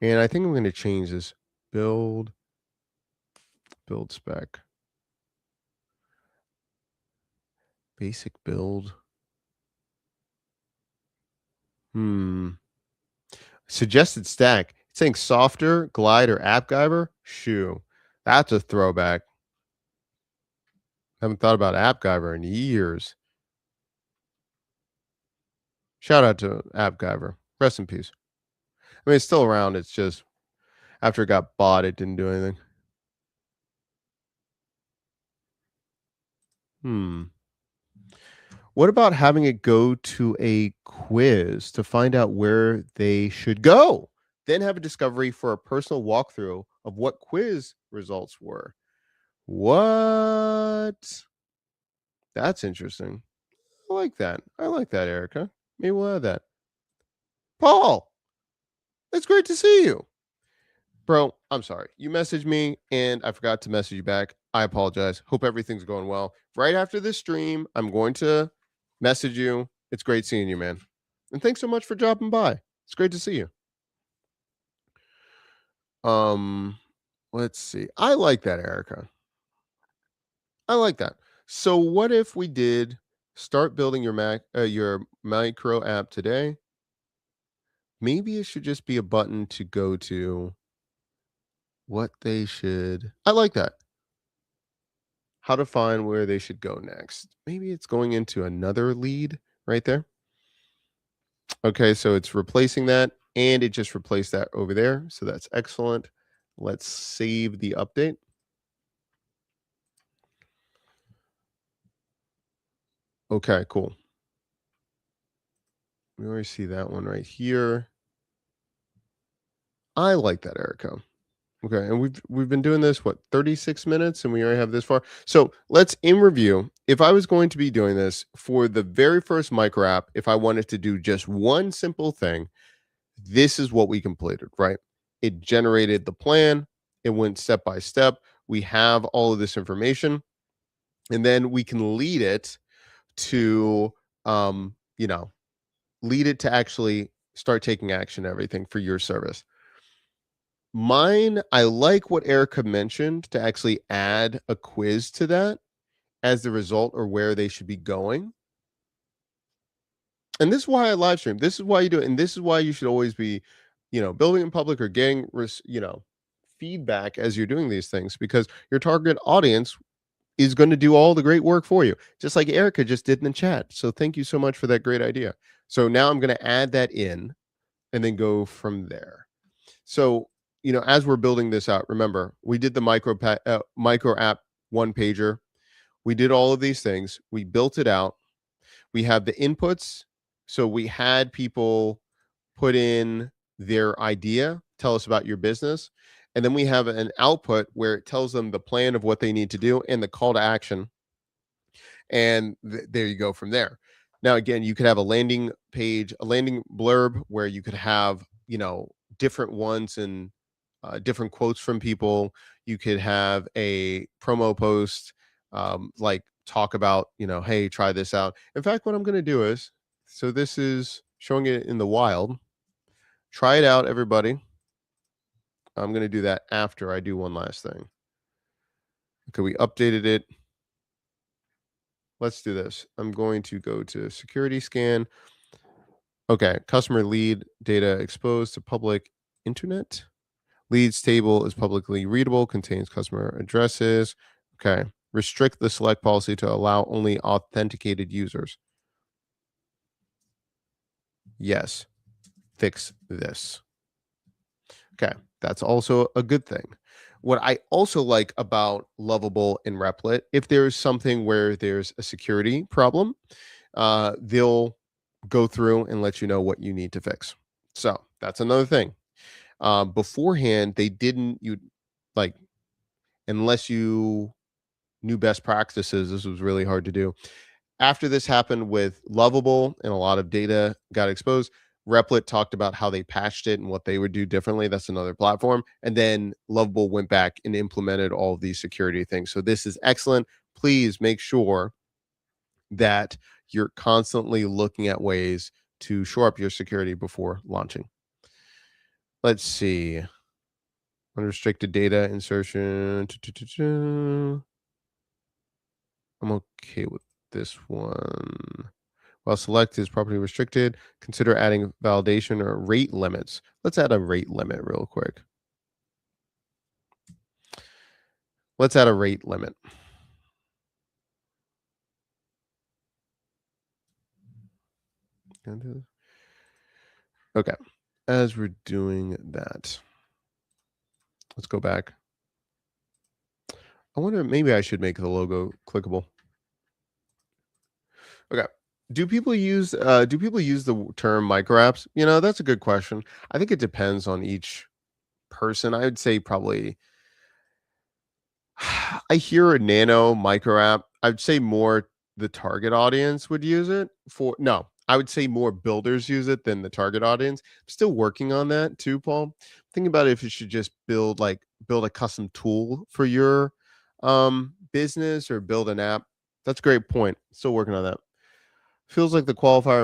And I think I'm going to change this build spec. Basic build. Suggested stack. It's saying softer, glide, or AppGyver. Shoo. That's a throwback. Haven't thought about AppGyver in years. Shout out to AppGyver. Rest in peace. I mean, it's still around. It's just after it got bought, it didn't do anything. What about having it go to a quiz to find out where they should go? Then have a discovery for a personal walkthrough of what quiz results were. What? That's interesting. I like that. I like that, Erica. Maybe we'll have that. Paul, it's great to see you. Bro, I'm sorry. You messaged me and I forgot to message you back. I apologize. Hope everything's going well. Right after this stream, I'm going to message you. It's great seeing you, man. And thanks so much for dropping by. It's great to see you. Let's see. I like that, Erica. I like that. So what if we did start building your micro app today? Maybe it should just be a button to go to what they should. I like that. How to find where they should go next. Maybe it's going into another lead right there. Okay, so it's replacing that and it just replaced that over there. So that's excellent. Let's save the update. Okay, cool. We already see that one right here. I like that, Erica. Okay, and we've been doing this what 36 minutes, and we already have this far. So let's in review. If I was going to be doing this for the very first micro app, if I wanted to do just one simple thing, this is what we completed. Right? It generated the plan. It went step by step. We have all of this information, and then we can lead it to, you know, lead it to actually start taking action. Everything for your service. Mine, I like what Erica mentioned to actually add a quiz to that as the result or where they should be going. And this is why I live stream. This is why you do it. And this is why you should always be, building in public or getting, feedback as you're doing these things because your target audience is going to do all the great work for you, just like Erica just did in the chat. So thank you so much for that great idea. So now I'm going to add that in and then go from there. So, as we're building this out, remember, we did the micro app one pager. We did all of these things. We built it out. We have the inputs. So we had people put in their idea, tell us about your business. And then we have an output where it tells them the plan of what they need to do and the call to action. And there you go from there. Now, again, you could have a landing page, a landing blurb where you could have, different ones and different quotes from people. You could have a promo post, like talk about, hey, try this out. In fact, what I'm going to do is, so this is showing it in the wild. Try it out, everybody. I'm going to do that after I do one last thing. Okay, we updated it. Let's do this. I'm going to go to security scan. Okay, customer lead data exposed to public internet. Leads table is publicly readable, contains customer addresses. Okay, restrict the select policy to allow only authenticated users. Yes, fix this. Okay, that's also a good thing. What I also like about Lovable and Replit, if there's something where there's a security problem, they'll go through and let you know what you need to fix. So that's another thing. Beforehand, they didn't you like unless you knew best practices. This was really hard to do. After this happened with Lovable and a lot of data got exposed, Replit talked about how they patched it and what they would do differently. That's another platform. And then Lovable went back and implemented all of these security things. So this is excellent. Please make sure that you're constantly looking at ways to shore up your security before launching. Let's see. Unrestricted data insertion. I'm okay with this one. While select is property restricted, consider adding validation or rate limits. Let's add a rate limit real quick. Let's add a rate limit. Okay. As we're doing that, let's go back. I wonder, maybe I should make the logo clickable. Okay. Do people use the term micro apps? That's a good question. I think it depends on each person. I would say probably I hear a nano micro app. I'd say more the target audience would use it for no, I would say more builders use it than the target audience. I'm still working on that too, Paul. Thinking about if you should just build a custom tool for your business or build an app. That's a great point. Still working on that. Feels like the qualifier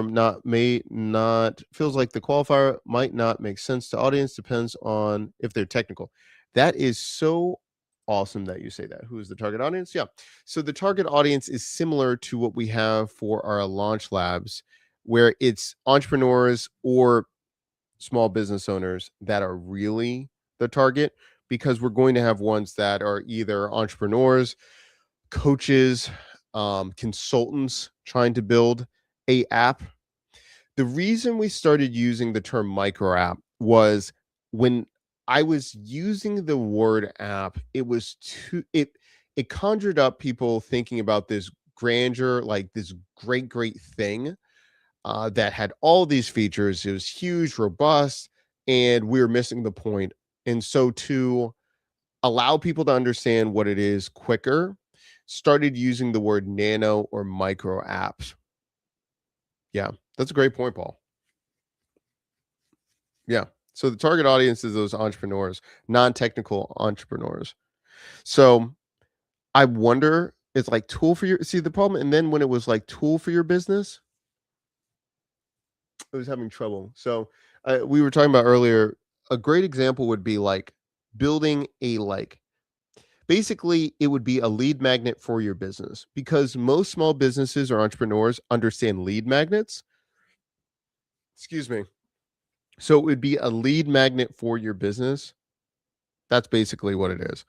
might not make sense to audience, depends on if they're technical. That is so awesome that you say that. Who is the target audience? Yeah. So the target audience is similar to what we have for our launch labs, where it's entrepreneurs or small business owners that are really the target, because we're going to have ones that are either entrepreneurs, coaches, consultants trying to build a app. The reason we started using the term micro app was when I was using the word app, it was too it conjured up people thinking about this grandeur, like this great thing that had all these features. It was huge, robust, and we were missing the point. And so to allow people to understand what it is quicker, started using the word nano or micro apps. Yeah, that's a great point, Paul. Yeah. So the target audience is those entrepreneurs, non-technical entrepreneurs. So I wonder, it's like tool for your see the problem. And then when it was like tool for your business, it was having trouble. So we were talking about earlier, a great example would be like building a like basically it would be a lead magnet for your business, because most small businesses or entrepreneurs understand lead magnets. Excuse me. So it would be a lead magnet for your business. That's basically what it is.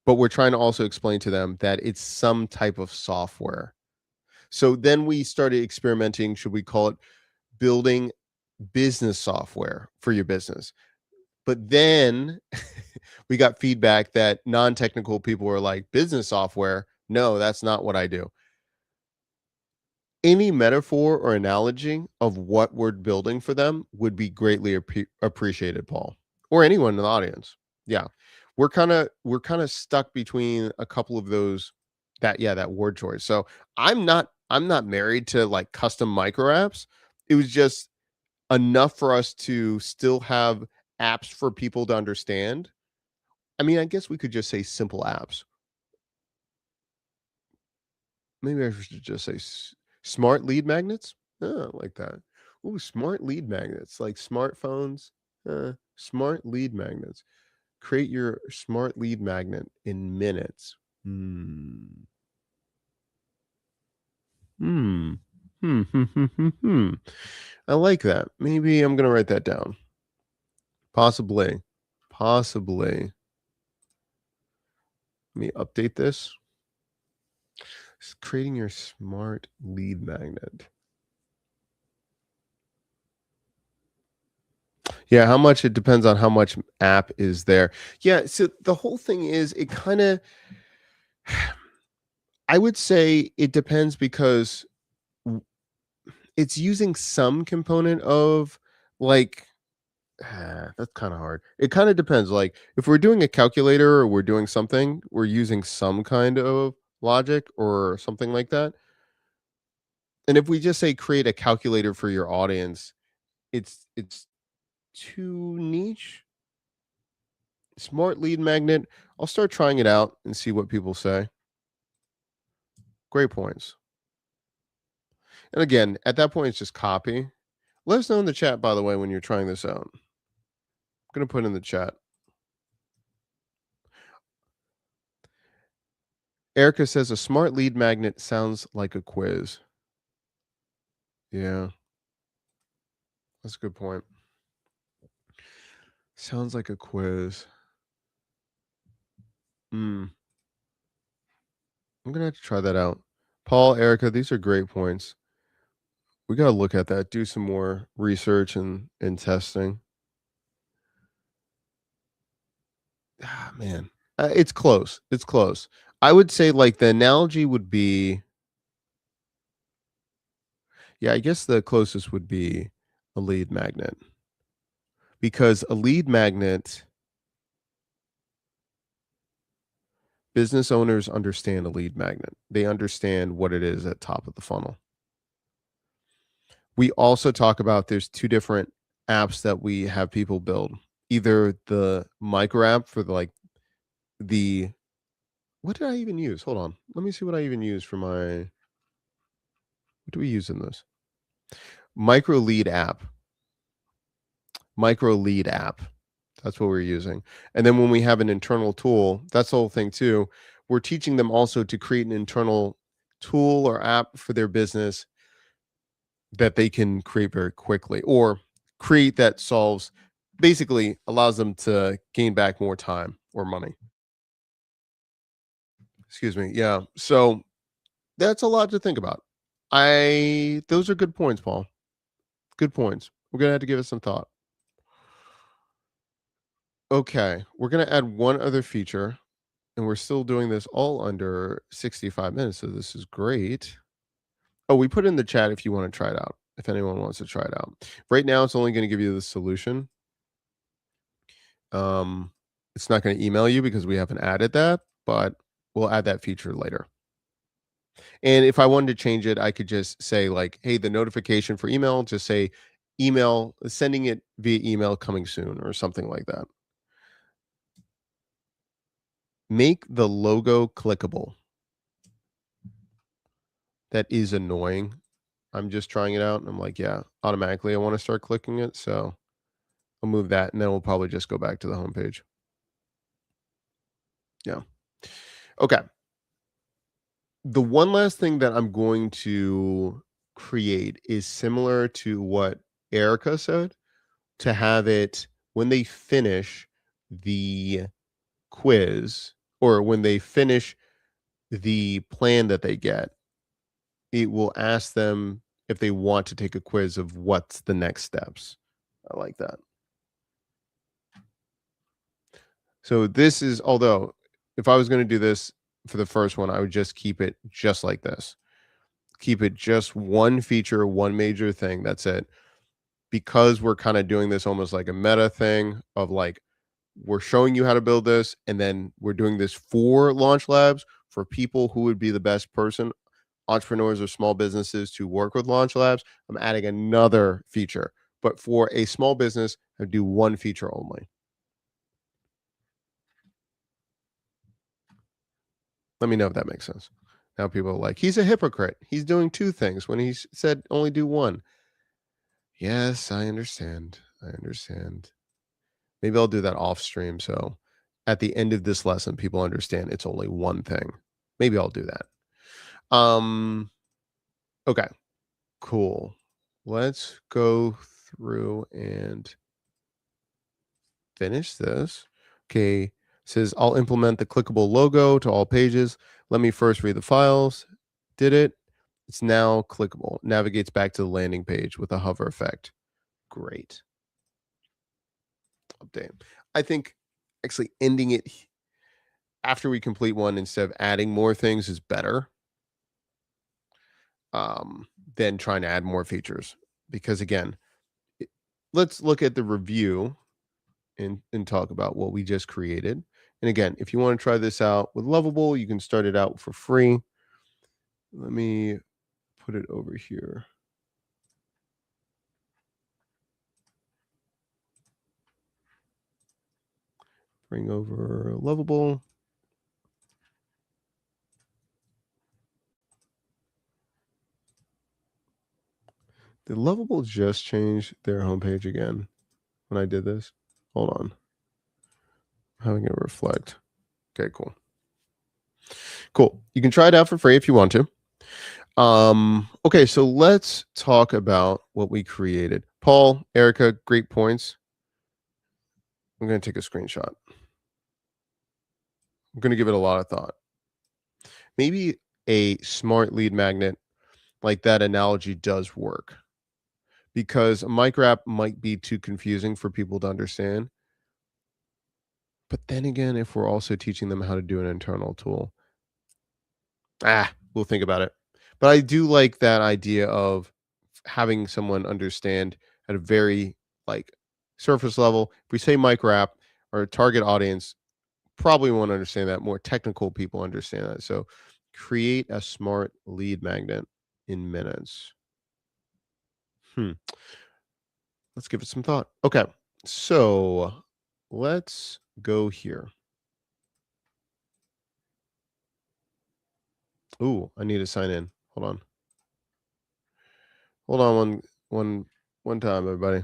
But we're trying to also explain to them that it's some type of software. So then we started experimenting. Should we call it building business software for your business? But then we got feedback that non technical people were like, business software? No, that's not what I do. Any metaphor or analogy of what we're building for them would be greatly appreciated, Paul, or anyone in the audience. Yeah, we're kind of stuck between a couple of those that word choice. So I'm not married to like custom micro apps. It was just enough for us to still have apps for people to understand. I mean, I guess we could just say simple apps. Maybe I should just say smart lead magnets. Oh, I like that. Ooh, smart lead magnets, like smartphones. Smart lead magnets. Create your smart lead magnet in minutes. Hmm. Hmm. Hmm. Hmm. Hmm. Hmm. I like that. Maybe I'm gonna write that down. Possibly. Possibly. Let me update this. Creating your smart lead magnet. Yeah, how much it depends on how much app is there. Yeah, so the whole thing is it kind of I would say it depends because w- it's using some component of like that's kind of hard. It kind of depends. Like if we're doing a calculator or we're doing something, we're using some kind of logic or something like that. And if we just say create a calculator for your audience, it's too niche. Smart lead magnet. I'll start trying it out and see what people say. Great points. And again, at that point, it's just copy. Let us know in the chat, by the way, when you're trying this out. I'm going to put in the chat. Erica says a smart lead magnet sounds like a quiz. Yeah, that's a good point. Sounds like a quiz. I'm going to have to try that out. Paul, Erica, these are great points. We got to look at that, do some more research and testing. Man, it's close. It's close. I would say like the analogy would be, yeah, I guess the closest would be a lead magnet because a lead magnet, business owners understand a lead magnet. They understand what it is at top of the funnel. We also talk about there's two different apps that we have people build. Either the micro app for the what did I even use? Hold on. Let me see what I even use for my what do we use in this? Micro lead app. Micro lead app. That's what we're using. And then when we have an internal tool, that's the whole thing too. We're teaching them also to create an internal tool or app for their business that they can create very quickly or create that solves basically allows them to gain back more time or money. Excuse me. Yeah. So that's a lot to think about. I those are good points, Paul. Good points. We're gonna have to give it some thought. Okay, we're gonna add one other feature, and we're still doing this all under 65 minutes. So this is great. Oh, we put in the chat if you want to try it out. If anyone wants to try it out. Right now, it's only going to give you the solution. It's not going to email you because we haven't added that, but we'll add that feature later. And if I wanted to change it, I could just say like, hey, the notification for email, just say email, sending it via email coming soon or something like that. Make the logo clickable. That is annoying. I'm just trying it out and I'm like, yeah, automatically I want to start clicking it. So I'll move that and then we'll probably just go back to the homepage. Yeah. Okay. The one last thing that I'm going to create is similar to what Erica said to have it when they finish the quiz or when they finish the plan that they get, it will ask them if they want to take a quiz of what's the next steps. I like that. So this is although if I was going to do this for the first one, I would just keep it just like this. Keep it just one feature, one major thing. That's it. Because we're kind of doing this almost like a meta thing of like we're showing you how to build this and then we're doing this for Launch Labs for people who would be the best person, entrepreneurs or small businesses to work with Launch Labs. I'm adding another feature, but for a small business, I do one feature only. Let me know if that makes sense. Now people are like, he's a hypocrite. He's doing two things when he said only do one. Yes, I understand. I understand. Maybe I'll do that off stream. So at the end of this lesson, people understand it's only one thing. Maybe I'll do that. Okay, cool. Let's go through and finish this. Okay, it says I'll implement the clickable logo to all pages. Let me first read the files. Did it? It's now clickable. Navigates back to the landing page with a hover effect. Great. Update. I think actually ending it after we complete one instead of adding more things is better than trying to add more features. Because again, let's look at the review and talk about what we just created. And again, if you want to try this out with Lovable, you can start it out for free. Let me put it over here. Bring over Lovable. Did Lovable just change their homepage again when I did this? Hold on. I'm having it reflect. Okay, cool. Cool. You can try it out for free if you want to. Okay, so let's talk about what we created. Paul, Erica, great points. I'm going to take a screenshot. I'm going to give it a lot of thought. Maybe a smart lead magnet like that analogy does work because a micro app might be too confusing for people to understand. But then again, if we're also teaching them how to do an internal tool, we'll think about it. But I do like that idea of having someone understand at a very like surface level. If we say micro app, our target audience probably won't understand that. More technical people understand that. So create a smart lead magnet in minutes. Let's give it some thought. Okay, so let's go here. Ooh, I need to sign in. Hold on. Hold on one time, everybody.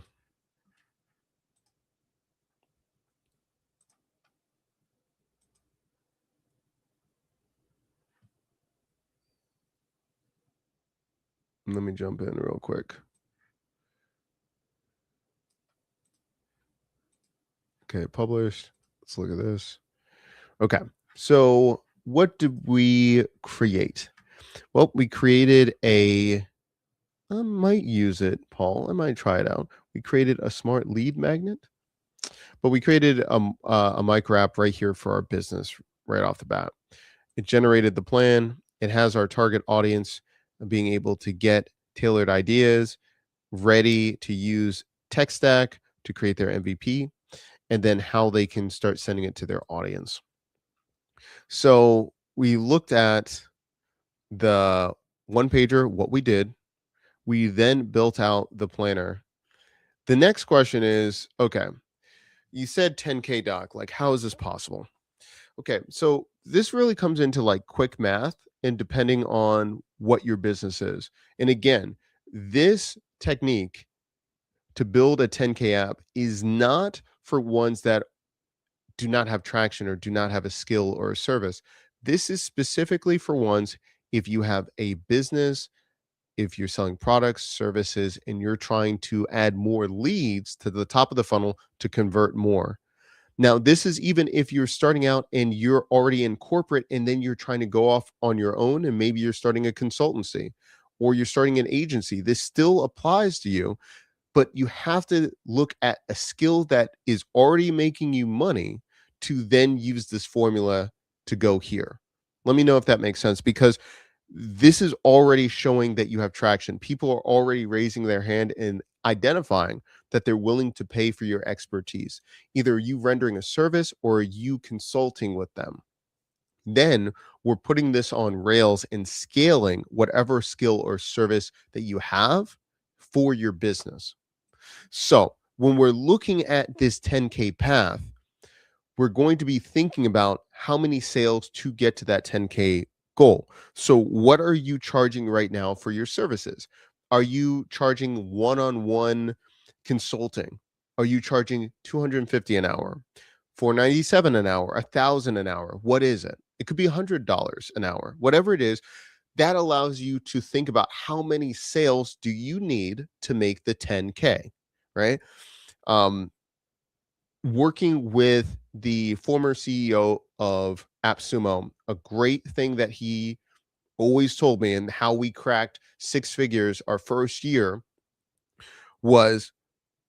Let me jump in real quick. Okay, published. Let's look at this. Okay, so what did we create? Well, we created I might use it, Paul. I might try it out. We created a smart lead magnet, but we created a micro app right here for our business right off the bat. It generated the plan. It has our target audience being able to get tailored ideas, ready to use tech stack to create their MVP, and then how they can start sending it to their audience. So we looked at the one pager, what we did. We then built out the planner. The next question is, okay, you said 10K doc, like how is this possible? Okay, so this really comes into like quick math and depending on what your business is. And again, this technique to build a 10K app is not for ones that do not have traction or do not have a skill or a service. This is specifically for ones if you have a business, if you're selling products, services, and you're trying to add more leads to the top of the funnel to convert more. Now, this is even if you're starting out and you're already in corporate and then you're trying to go off on your own and maybe you're starting a consultancy or you're starting an agency. This still applies to you, but you have to look at a skill that is already making you money to then use this formula to go here. Let me know if that makes sense because this is already showing that you have traction. People are already raising their hand and identifying that they're willing to pay for your expertise, either you rendering a service or you consulting with them. Then we're putting this on rails and scaling whatever skill or service that you have for your business. So when we're looking at this 10K path, we're going to be thinking about how many sales to get to that 10K goal. So what are you charging right now for your services? Are you charging one-on-one consulting? Are you charging 250 an hour, 497 an hour, 1,000 an hour? What is it? It could be $100 an hour. Whatever it is, that allows you to think about how many sales do you need to make the 10K, right? Um, Working with the former CEO of AppSumo, a great thing that he always told me and how we cracked six figures our first year was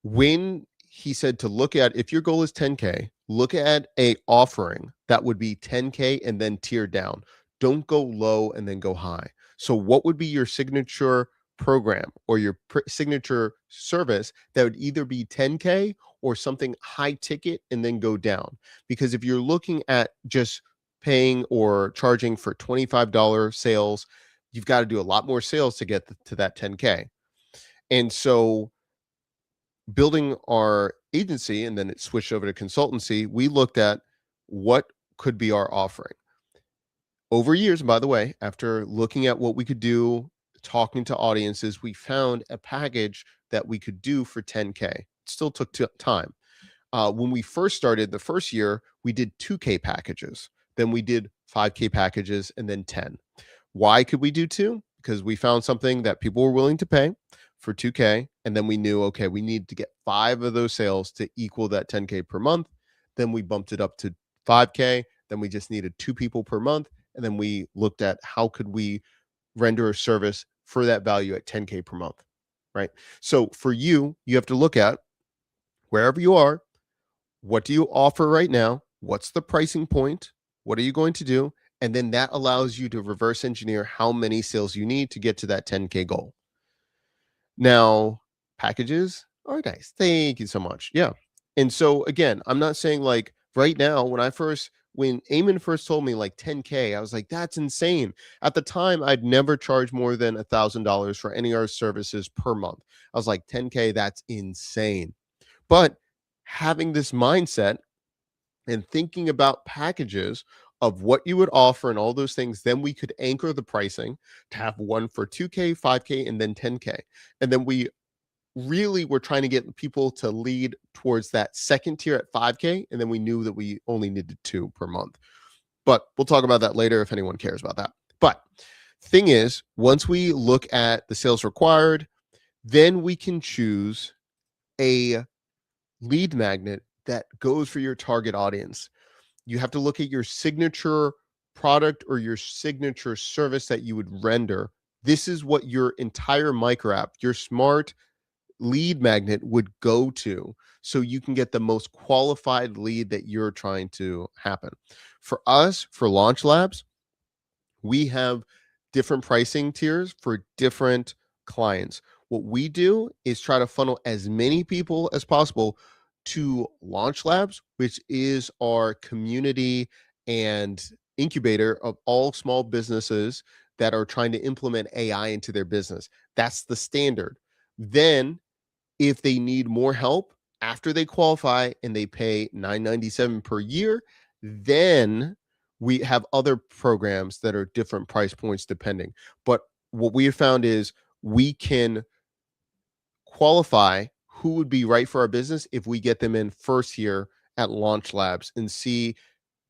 when he said to look at, if your goal is 10K, look at a offering that would be 10K and then tier down. Don't go low and then go high. So what would be your signature program or your signature service that would either be 10K or something high ticket and then go down? Because if you're looking at just paying or charging for $25 sales, you've got to do a lot more sales to get to that 10K. And so building our agency and then it switched over to consultancy, we looked at what could be our offering. Over years, and by the way, after looking at what we could do, talking to audiences, we found a package that we could do for 10K. It still took time. When we first started the first year, we did 2K packages, then we did 5K packages, and then 10. Why could we do two? Because we found something that people were willing to pay for 2K. And then we knew, okay, we need to get 5 of those sales to equal that 10K per month. Then we bumped it up to 5K. Then we just needed 2 people per month. And then we looked at how could we render a service for that value at 10K per month, right? So for you, you have to look at wherever you are, what do you offer right now? What's the pricing point? What are you going to do? And then that allows you to reverse engineer how many sales you need to get to that 10K goal. Now, packages are nice. Thank you so much. Yeah. And so again, I'm not saying like right now, when Eamon first told me like 10K, I was like, that's insane. At the time, I'd never charged more than $1,000 for any of our services per month. I was like, 10K, that's insane. But having this mindset and thinking about packages of what you would offer and all those things, then we could anchor the pricing to have one for 2K, 5K, and then 10K. And then we really were trying to get people to lead towards that second tier at 5K. And then we knew that we only needed 2 per month. But we'll talk about that later if anyone cares about that. But thing is, once we look at the sales required, then we can choose a lead magnet that goes for your target audience. You have to look at your signature product or your signature service that you would render. This is what your entire micro app, your smart lead magnet would go to so you can get the most qualified lead that you're trying to happen. For us, for Launch Labs, we have different pricing tiers for different clients. What we do is try to funnel as many people as possible to Launch Labs, which is our community and incubator of all small businesses that are trying to implement AI into their business. That's the standard. Then, if they need more help after they qualify and they pay $997 per year, then we have other programs that are different price points depending. But what we have found is we can qualify who would be right for our business if we get them in first here at Launch Labs and see,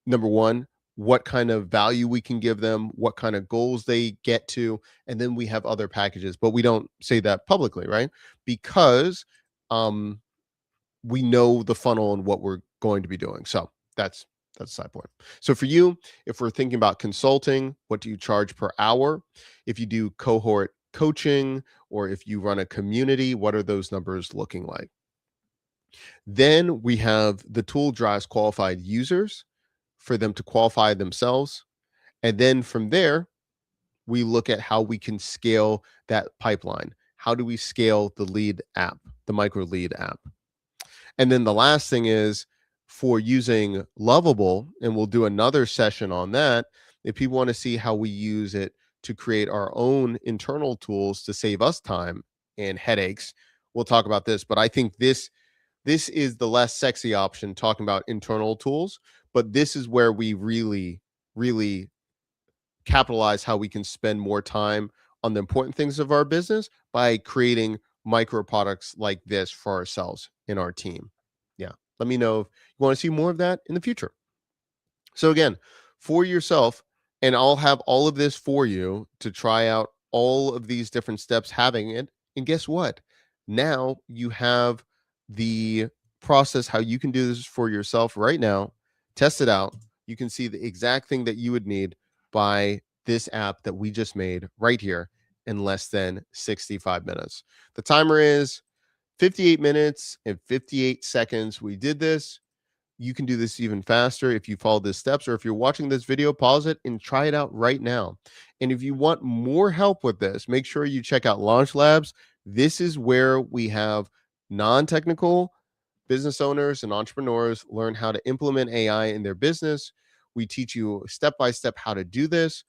number one, what kind of value we can give them, what kind of goals they get to, and then we have other packages, but we don't say that publicly, right? Because we know the funnel and what we're going to be doing. So that's a side point. So for you, if we're thinking about consulting, what do you charge per hour? If you do cohort coaching or if you run a community, what are those numbers looking like? Then we have the tool drives qualified users for them to qualify themselves. And then from there, we look at how we can scale that pipeline. How do we scale the lead app, the micro lead app? And then the last thing is for using Lovable, and we'll do another session on that. If people want to see how we use it to create our own internal tools to save us time and headaches, we'll talk about this. But I think this is the less sexy option, talking about internal tools, but this is where we really capitalize how we can spend more time on the important things of our business by creating micro products like this for ourselves in our team. Yeah. Let me know if you want to see more of that in the future. So again, for yourself, and I'll have all of this for you to try out all of these different steps having it. And guess what? Now you have the process how you can do this for yourself right now. Test it out. You can see the exact thing that you would need by this app that we just made right here in less than 65 minutes. The timer is 58 minutes and 58 seconds. We did this. You can do this even faster if you follow the steps, or if you're watching this video, pause it and try it out right now. And if you want more help with this, make sure you check out Launch Labs. This is where we have non-technical business owners and entrepreneurs learn how to implement AI in their business. We teach you step by step how to do this.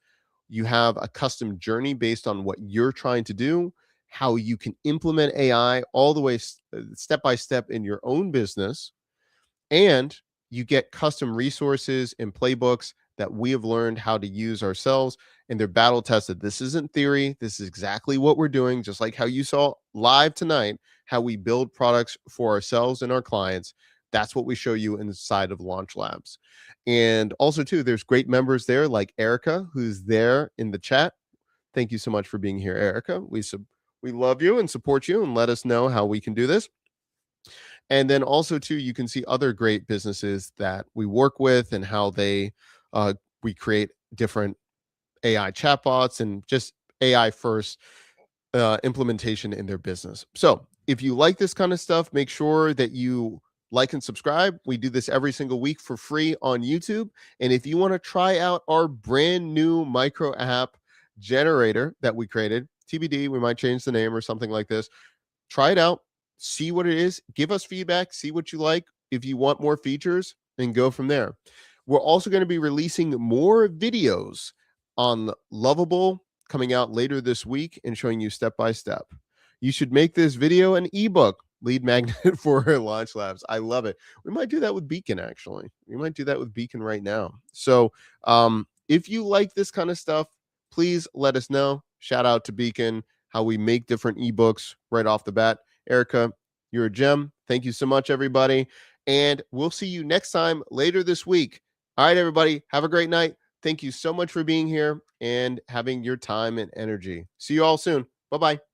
You have a custom journey based on what you're trying to do, how you can implement AI all the way step by step in your own business, and you get custom resources and playbooks that we have learned how to use ourselves, and they're battle tested. This isn't theory. This is exactly what we're doing, just like how you saw live tonight, how we build products for ourselves and our clients. That's what we show you inside of Launch Labs. And also, too, there's great members there like Erica, who's there in the chat. Thank you so much for being here, Erica. We love you and support you, and let us know how we can do this. And then also too, you can see other great businesses that we work with and how they we create different AI chatbots and just AI first implementation in their business. So if you like this kind of stuff, make sure that you like and subscribe. We do this every single week for free on YouTube. And if you want to try out our brand new micro app generator that we created, TBD, we might change the name or something like this. Try it out, see what it is, give us feedback, see what you like, if you want more features, and go from there. We're also going to be releasing more videos on Lovable coming out later this week and showing you step by step. You should make this video an ebook lead magnet for Launch Labs. I love it. We might do that with Beacon, actually. We might do that with Beacon right now. So if you like this kind of stuff, please let us know. Shout out to Beacon, how we make different ebooks right off the bat. Erica, you're a gem. Thank you so much, everybody. And we'll see you next time later this week. All right, everybody. Have a great night. Thank you so much for being here and having your time and energy. See you all soon. Bye-bye.